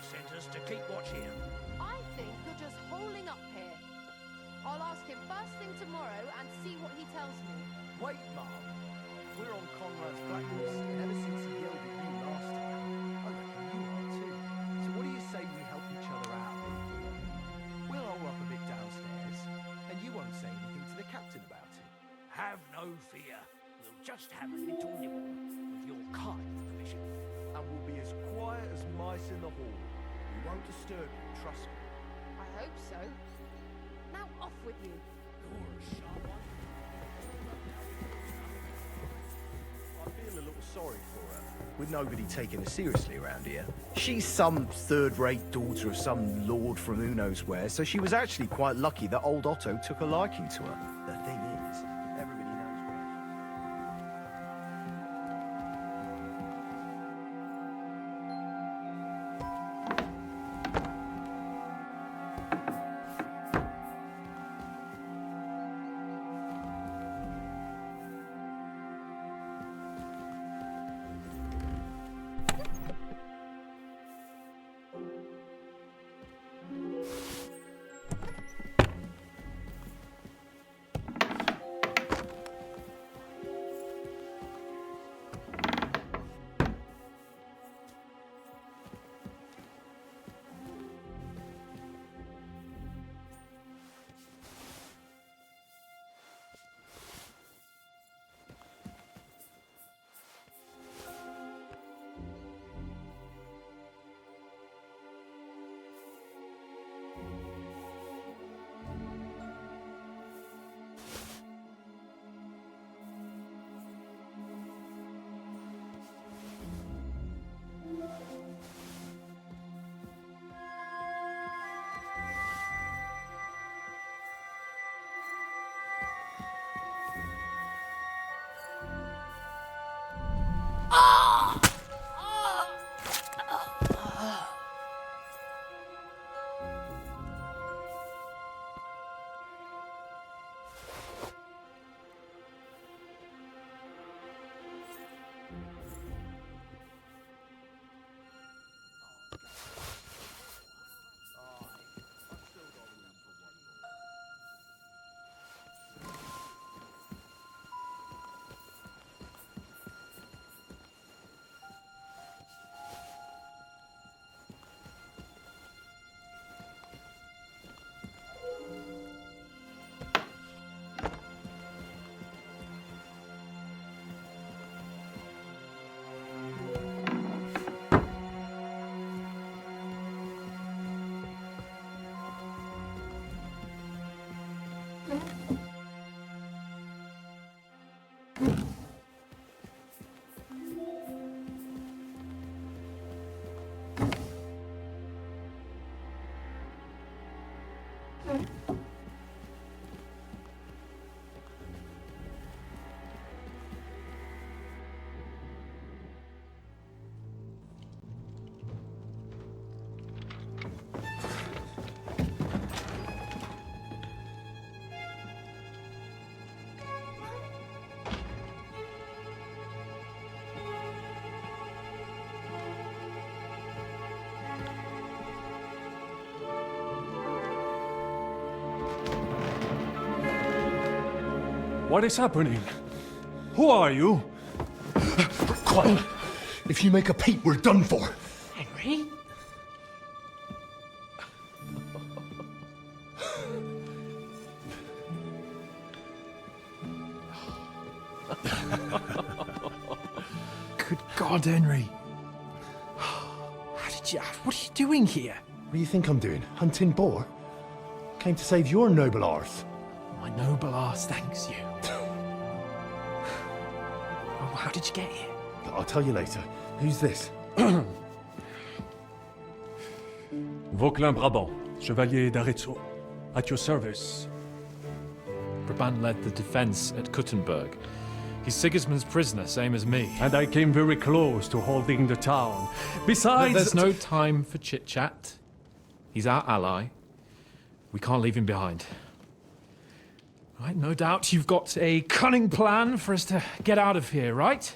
Sent us to keep watch here. I think you're just holding up here. I'll ask him first thing tomorrow and see what he tells me. Wait, Mom. We're on Conrad's blacklist, and ever since he yelled at you last time, I reckon you are too. So what do you say we help each other out? We'll hole up a bit downstairs, and you won't say anything to the captain about it. Have no fear. We'll just have a little nibble, with your kind permission. And we'll be as quiet as mice in the hall. We won't disturb you, trust me. I hope so. Now off with you. You're a sharp one. I feel a little sorry for her, with nobody taking her seriously around here. She's some third-rate daughter of some lord from who knows where, so she was actually quite lucky that old Otto took a liking to her. The thing is, everybody knows where. What is happening? Who are you? Quiet. If you make a peep, we're done for. Henry? Good God, Henry. What are you doing here? What do you think I'm doing? Hunting boar? Came to save your noble arse. My noble arse thanks you. Oh, how did you get here? I'll tell you later. Who's this? Vauquelin Brabant, Chevalier d'Arezzo. At your service. Brabant led the defense at Kuttenberg. He's Sigismund's prisoner, same as me. And I came very close to holding the town. Besides... There's no time for chit-chat. He's our ally. We can't leave him behind. Right, no doubt you've got a cunning plan for us to get out of here, right?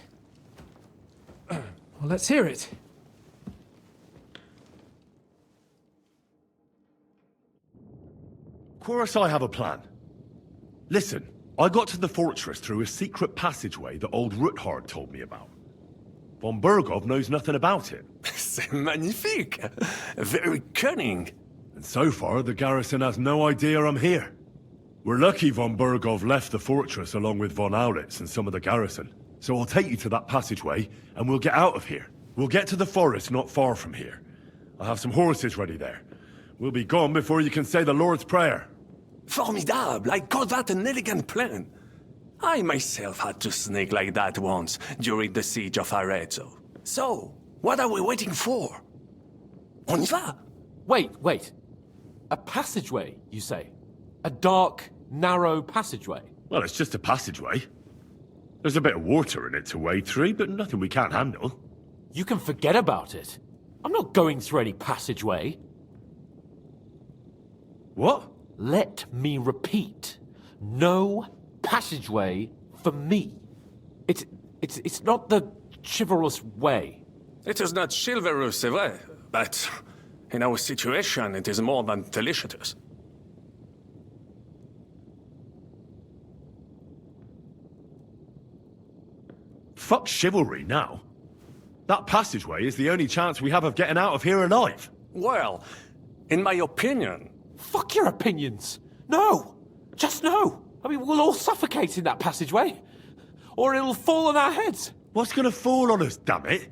Well, let's hear it. Of course I have a plan. Listen, I got to the fortress through a secret passageway that old Ruthard told me about. Von Bergov knows nothing about it. C'est magnifique! Very cunning. And so far, the garrison has no idea I'm here. We're lucky von Bergov left the fortress along with von Aulitz and some of the garrison. So I'll take you to that passageway, and we'll get out of here. We'll get to the forest not far from here. I have some horses ready there. We'll be gone before you can say the Lord's Prayer. Formidable! I call that an elegant plan. I myself had to sneak like that once during the siege of Arezzo. So, what are we waiting for? On y va! Wait. A passageway, you say? A dark, narrow passageway? Well, it's just a passageway. There's a bit of water in it to wade through, but nothing we can't handle. You can forget about it. I'm not going through any passageway. What? Let me repeat. No passageway for me. It's not the chivalrous way. It is not chivalrous, c'est vrai, but in our situation, it is more than delicious. Fuck chivalry now. That passageway is the only chance we have of getting out of here alive. Well, in my opinion... Fuck your opinions! No! Just no! I mean, we'll all suffocate in that passageway. Or it'll fall on our heads. What's gonna fall on us, damn it?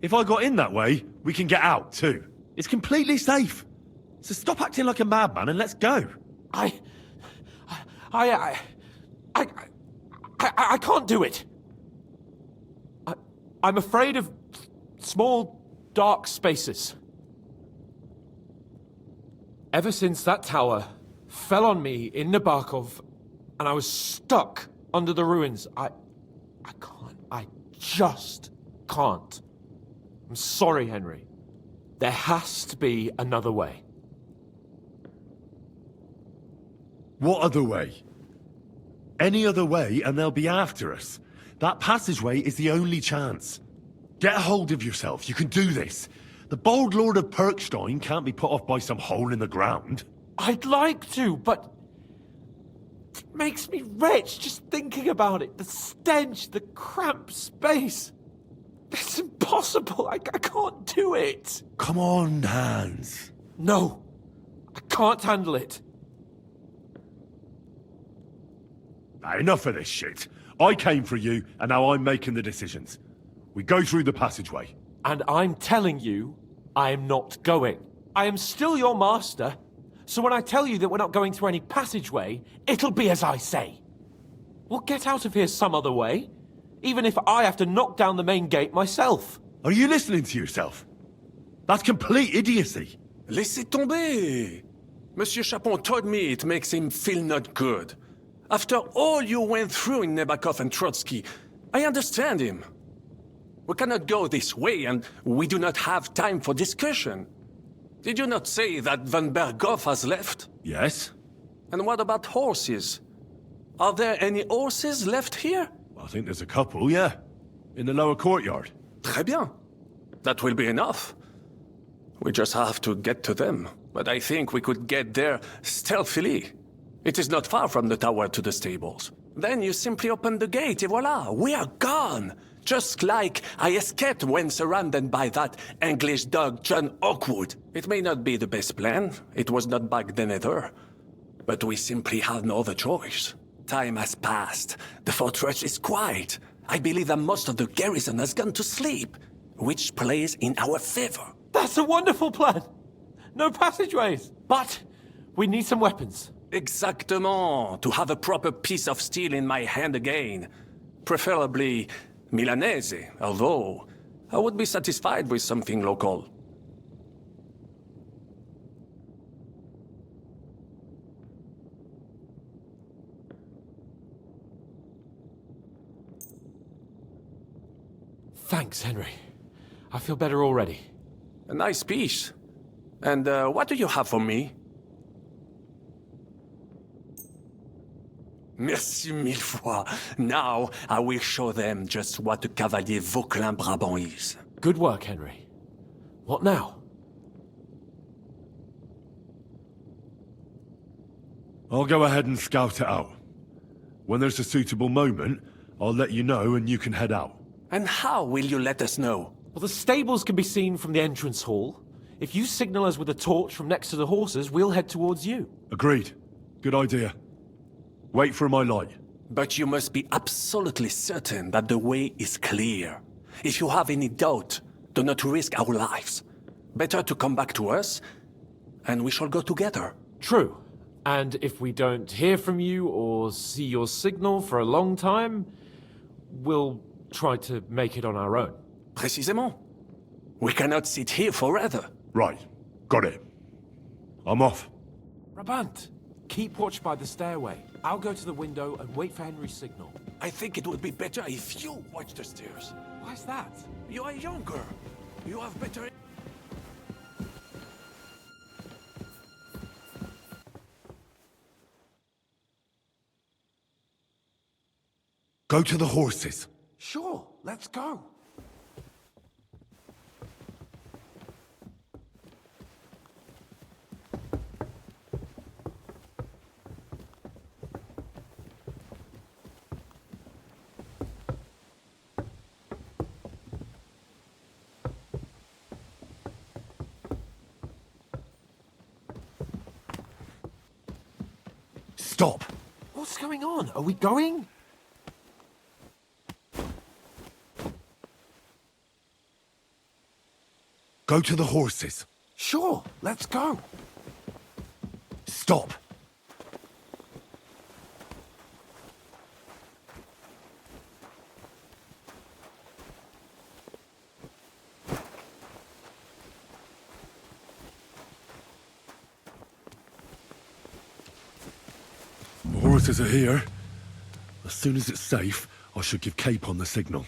If I got in that way, we can get out, too. It's completely safe. So stop acting like a madman and let's go. I can't do it. I'm afraid of small, dark spaces. Ever since that tower fell on me in Nabokov, and I was stuck under the ruins, I just can't. I'm sorry, Henry. There has to be another way. What other way? Any other way and they'll be after us. That passageway is the only chance. Get a hold of yourself. You can do this. The bold Lord of Perkstein can't be put off by some hole in the ground. I'd like to, but it makes me rich just thinking about it. The stench, the cramped space. It's impossible. I can't do it. Come on, Hans. No, I can't handle it. Now, enough of this shit. I came for you, and now I'm making the decisions. We go through the passageway. And I'm telling you, I am not going. I am still your master, so when I tell you that we're not going through any passageway, it'll be as I say. We'll get out of here some other way, even if I have to knock down the main gate myself. Are you listening to yourself? That's complete idiocy. Laissez tomber. Monsieur Chapon told me it makes him feel not good. After all you went through in Nebakov and Trotsky, I understand him. We cannot go this way, and we do not have time for discussion. Did you not say that Van Berghoff has left? Yes. And what about horses? Are there any horses left here? I think there's a couple, yeah. In the lower courtyard. Très bien. That will be enough. We just have to get to them. But I think we could get there stealthily. It is not far from the tower to the stables. Then you simply open the gate, et voila, we are gone! Just like I escaped when surrounded by that English dog John Oakwood. It may not be the best plan, it was not back then either. But we simply had no other choice. Time has passed, the fortress is quiet. I believe that most of the garrison has gone to sleep, which plays in our favor. That's a wonderful plan! No passageways! But we need some weapons. Exactement, to have a proper piece of steel in my hand again. Preferably Milanese, although I would be satisfied with something local. Thanks, Henry. I feel better already. A nice piece. And what do you have for me? Merci mille fois. Now I will show them just what a Cavalier Vauquelin-Brabant is. Good work, Henry. What now? I'll go ahead and scout it out. When there's a suitable moment, I'll let you know and you can head out. And how will you let us know? Well, the stables can be seen from the entrance hall. If you signal us with a torch from next to the horses, we'll head towards you. Agreed. Good idea. Wait for my light. But you must be absolutely certain that the way is clear. If you have any doubt, do not risk our lives. Better to come back to us, and we shall go together. True. And if we don't hear from you or see your signal for a long time, we'll try to make it on our own. Précisément. We cannot sit here forever. Right. Got it. I'm off. Brabant, keep watch by the stairway. I'll go to the window and wait for Henry's signal. I think it would be better if you watch the stairs. Why's that? You are younger. You have better... Go to the horses. Sure, let's go. Stop! What's going on? Are we going? Go to the horses. Sure, let's go. Stop! The horses are here. As soon as it's safe, I should give Capon the signal.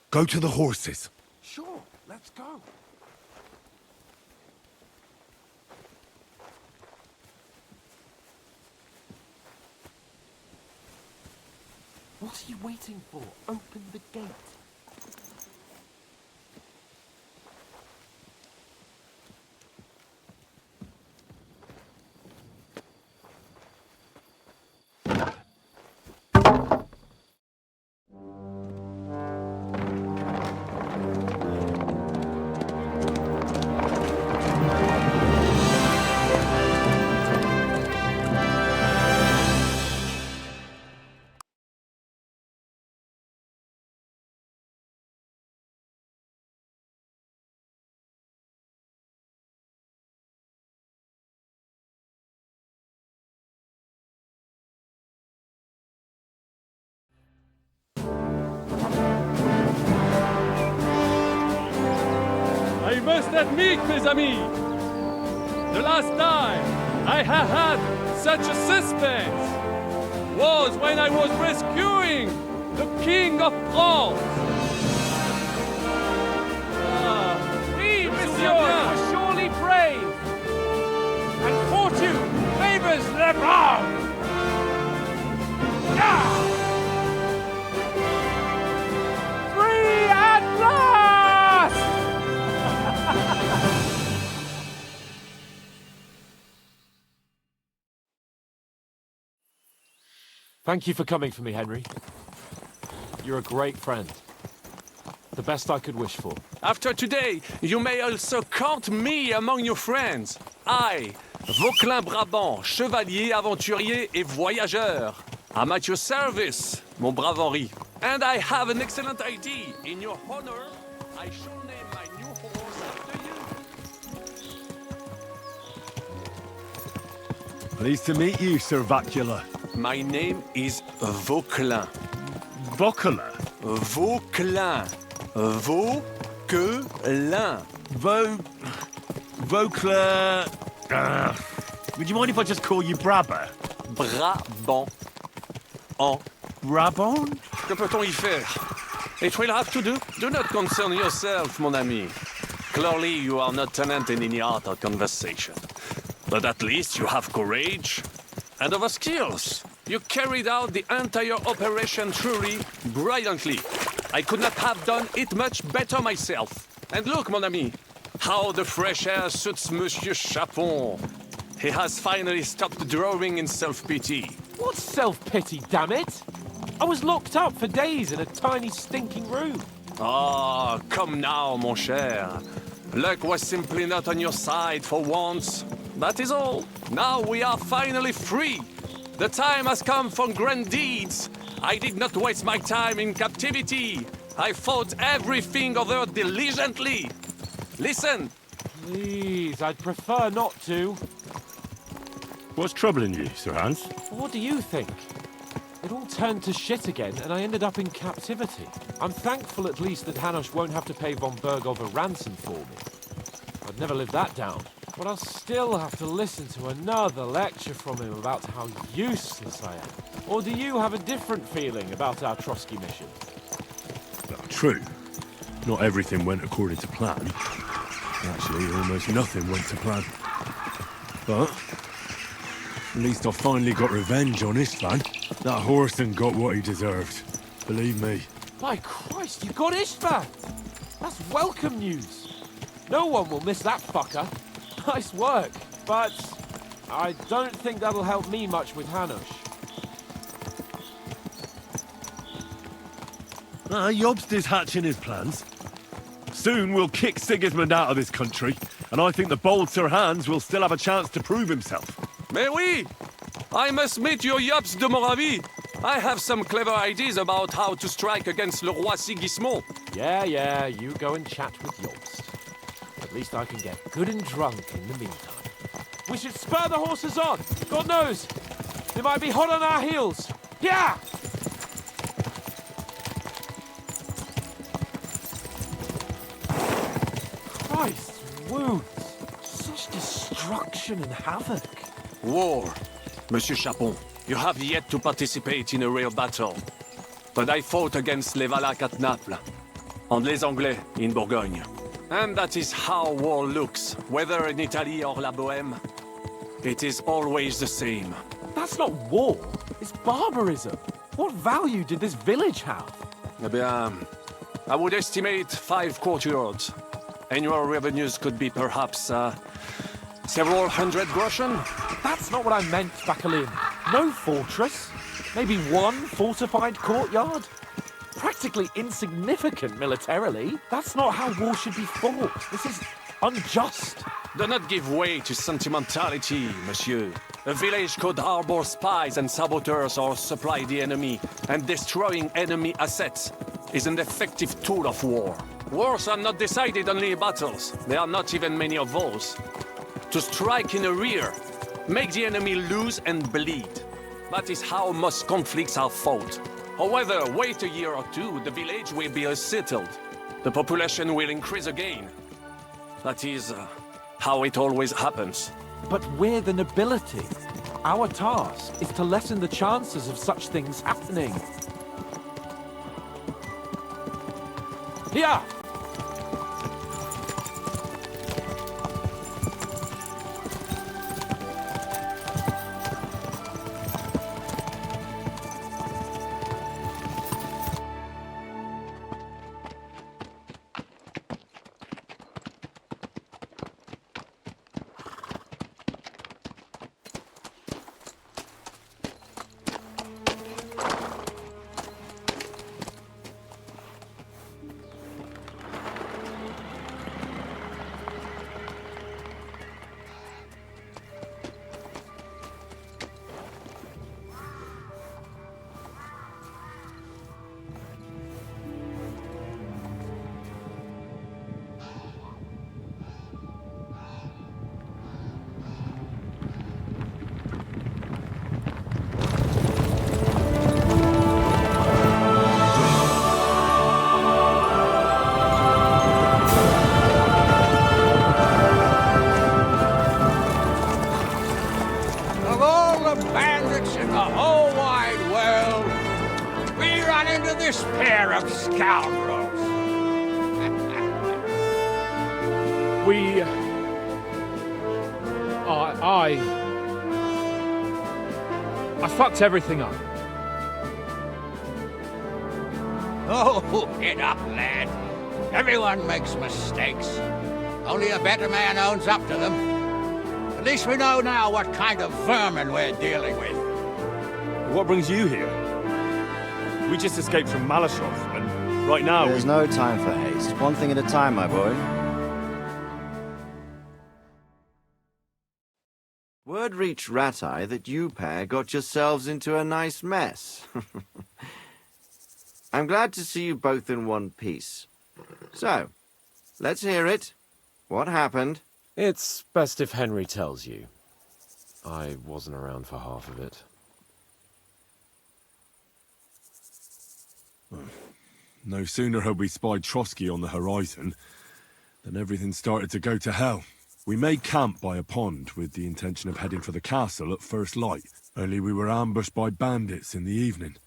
Go to the horses. Sure, let's go. What are you waiting for? Open the gate. I must admit, mes amis, the last time I have had such a suspense was when I was rescuing the King of France. Oui, monsieur, you are surely brave. And fortune favors the brave. Free at last! Thank you for coming for me, Henry. You're a great friend. The best I could wish for. After today, you may also count me among your friends. I, Vauquelin Brabant, chevalier, aventurier et voyageur. I'm at your service, mon brave Henri. And I have an excellent idea. In your honor, I shall name my new horse after you. Pleased to meet you, Sir Vacula. My name is Vauquelin. Vauquelin? Vauquelin. Vauquelin. Vauquelin... would you mind if I just call you Brabber? Brabant. En Brabant? Que peut-on y faire? It will have to do. Do not concern yourself, mon ami. Clearly, you are not tenant in any art or conversation. But at least you have courage and other skills. You carried out the entire operation truly brilliantly. I could not have done it much better myself. And look, mon ami, how the fresh air suits Monsieur Chapon. He has finally stopped drawing in self-pity. What self-pity, damn it? I was locked up for days in a tiny stinking room. Ah, come now, mon cher. Luck was simply not on your side for once. That is all. Now we are finally free. The time has come for grand deeds. I did not waste my time in captivity. I fought everything over diligently. Listen. Please, I'd prefer not to. What's troubling you, Sir Hans? What do you think? It all turned to shit again, and I ended up in captivity. I'm thankful at least that Hanush won't have to pay von Bergov a ransom for me. I'd never live that down. But I'll still have to listen to another lecture from him about how useless I am. Or do you have a different feeling about our Trotsky mission? Well, true. Not everything went according to plan. Actually, almost nothing went to plan. But at least I finally got revenge on Istvan. That Horson got what he deserved. Believe me. By Christ, you got Istvan! That's welcome news. No one will miss that fucker. Nice work, but I don't think that'll help me much with Hanush. Jobst is hatching his plans. Soon we'll kick Sigismund out of this country, and I think the bold Sir Hans will still have a chance to prove himself. Mais oui! I must meet your Jobst de Moravie. I have some clever ideas about how to strike against Le Roi Sigismund. Yeah, you go and chat with Jobst. At least I can get good and drunk in the meantime. We should spur the horses on! God knows! They might be hot on our heels! Yeah! Christ, wounds! Such destruction and havoc. War. Monsieur Chapon, you have yet to participate in a real battle. But I fought against les Valaques at Naples. and les Anglais in Bourgogne. And that is how war looks, whether in Italy or La Bohème. It is always the same. That's not war. It's barbarism. What value did this village have? Eh bien, I would estimate 5 courtyards. Annual revenues could be perhaps, several hundred groschen? That's not what I meant, Bacalin. No fortress. Maybe one fortified courtyard. Practically insignificant militarily. That's not how war should be fought. This is unjust. Do not give way to sentimentality, monsieur. A village could harbor spies and saboteurs or supply the enemy, and destroying enemy assets is an effective tool of war. Wars are not decided only in battles. There are not even many of those. To strike in the rear, make the enemy lose and bleed. That is how most conflicts are fought. However, wait a year or two, the village will be settled. The population will increase again. That is how it always happens. But we're the nobility. Our task is to lessen the chances of such things happening. Here! This pair of scoundrels. I fucked everything up. Oh, get up, lad. Everyone makes mistakes. Only a better man owns up to them. At least we know now what kind of vermin we're dealing with. What brings you here? We just escaped from Malashov, and right now There's no time for haste. One thing at a time, my boy. Word reached Ratai that you pair got yourselves into a nice mess. I'm glad to see you both in one piece. So, let's hear it. What happened? It's best if Henry tells you. I wasn't around for half of it. No sooner had we spied Trotsky on the horizon than everything started to go to hell. We made camp by a pond with the intention of heading for the castle at first light, only we were ambushed by bandits in the evening.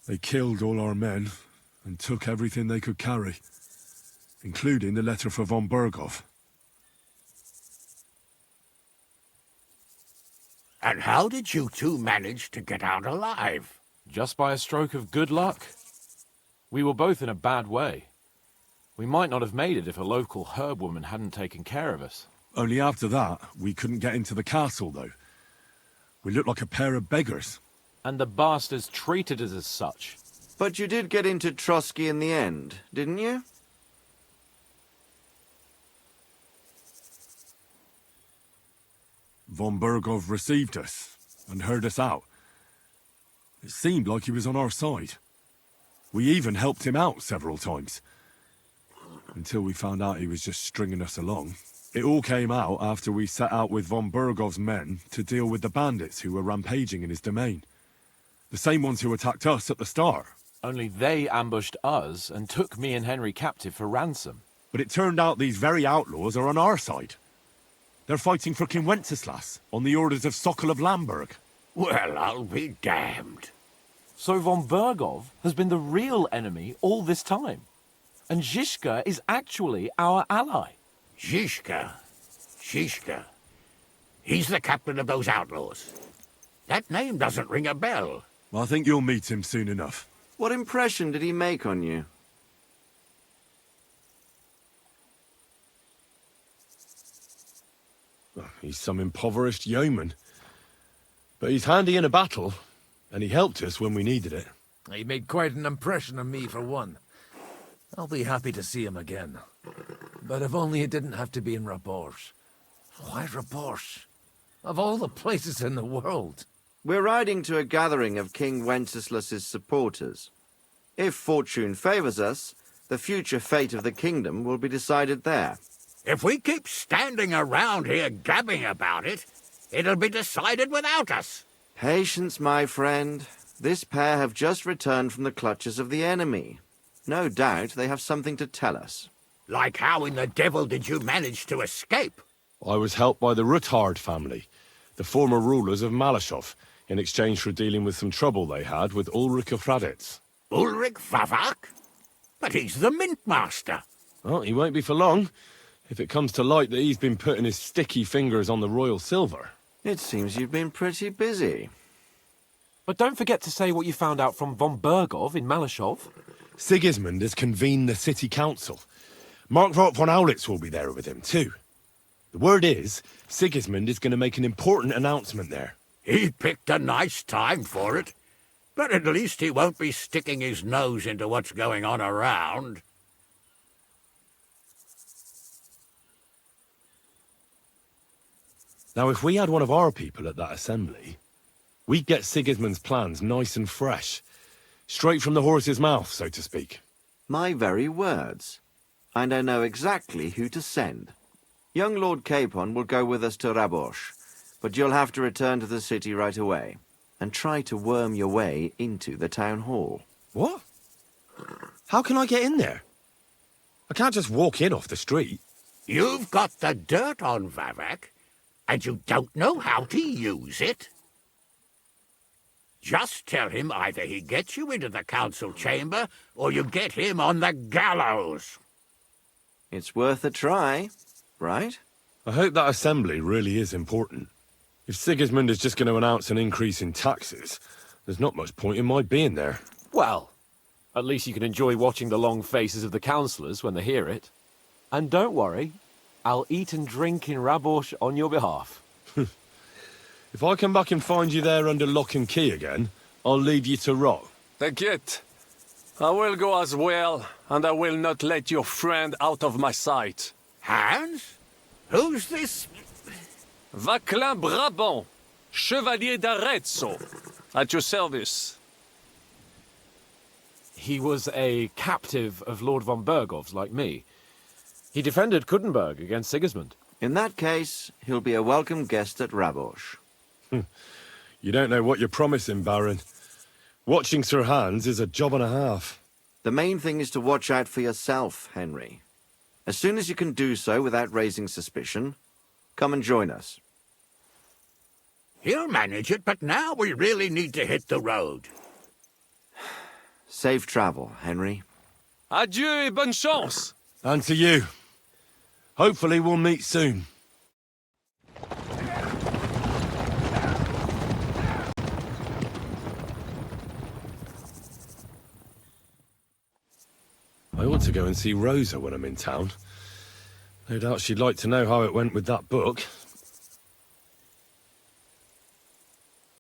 They killed all our men and took everything they could carry, including the letter for von Berghoff. And how did you two manage to get out alive? Just by a stroke of good luck. We were both in a bad way. We might not have made it if a local herb woman hadn't taken care of us. Only after that, we couldn't get into the castle, though. We looked like a pair of beggars. And the bastards treated us as such. But you did get into Trotsky in the end, didn't you? Von Berghoff received us and heard us out. It seemed like he was on our side. We even helped him out several times. Until we found out he was just stringing us along. It all came out after we set out with von Berghoff's men to deal with the bandits who were rampaging in his domain. The same ones who attacked us at the start. Only they ambushed us and took me and Henry captive for ransom. But it turned out these very outlaws are on our side. They're fighting for King Wenceslas on the orders of Sokol of Lamberg. Well, I'll be damned. So von Berghoff has been the real enemy all this time? And Zizka is actually our ally. Zizka? Zizka? He's the captain of those outlaws. That name doesn't ring a bell. I think you'll meet him soon enough. What impression did he make on you? He's some impoverished yeoman. But he's handy in a battle, and he helped us when we needed it. He made quite an impression on me, for one. I'll be happy to see him again. But if only it didn't have to be in Warhorse. Why Warhorse? Of all the places in the world. We're riding to a gathering of King Wenceslas's supporters. If fortune favors us, the future fate of the kingdom will be decided there. If we keep standing around here gabbing about it, it'll be decided without us. Patience, my friend. This pair have just returned from the clutches of the enemy. No doubt they have something to tell us. Like how in the devil did you manage to escape? I was helped by the Ruthard family, the former rulers of Malashov, in exchange for dealing with some trouble they had with Ulrich of Raditz. Ulrich Favak? But he's the mint master. Well, he won't be for long, if it comes to light that he's been putting his sticky fingers on the royal silver. It seems you've been pretty busy. But don't forget to say what you found out from von Bergov in Malashov. Sigismund has convened the city council. Markvart von Aulitz will be there with him, too. The word is, Sigismund is going to make an important announcement there. He picked a nice time for it. But at least he won't be sticking his nose into what's going on around. Now, if we had one of our people at that assembly, we'd get Sigismund's plans nice and fresh. Straight from the horse's mouth, so to speak. My very words. And I know exactly who to send. Young Lord Capon will go with us to Rabosh, but you'll have to return to the city right away, and try to worm your way into the town hall. What? How can I get in there? I can't just walk in off the street. You've got the dirt on Vavak, and you don't know how to use it? Just tell him either he gets you into the council chamber, or you get him on the gallows. It's worth a try, right? I hope that assembly really is important. If Sigismund is just going to announce an increase in taxes, there's not much point in my being there. Well, at least you can enjoy watching the long faces of the councillors when they hear it. And don't worry, I'll eat and drink in Rabosh on your behalf. If I come back and find you there under lock and key again, I'll leave you to rot. T'inquiète. I will go as well, and I will not let your friend out of my sight. Hans? Who's this? Vaclin Brabant, Chevalier d'Arezzo, at your service. He was a captive of Lord von Bergov's, like me. He defended Kuttenberg against Sigismund. In that case, he'll be a welcome guest at Rabosh. You don't know what you're promising, Baron. Watching Sir Hans is a job and a half. The main thing is to watch out for yourself, Henry. As soon as you can do so without raising suspicion, come and join us. He'll manage it, but now we really need to hit the road. Safe travel, Henry. Adieu et bonne chance. And to you. Hopefully we'll meet soon. I ought to go and see Rosa when I'm in town. No doubt she'd like to know how it went with that book.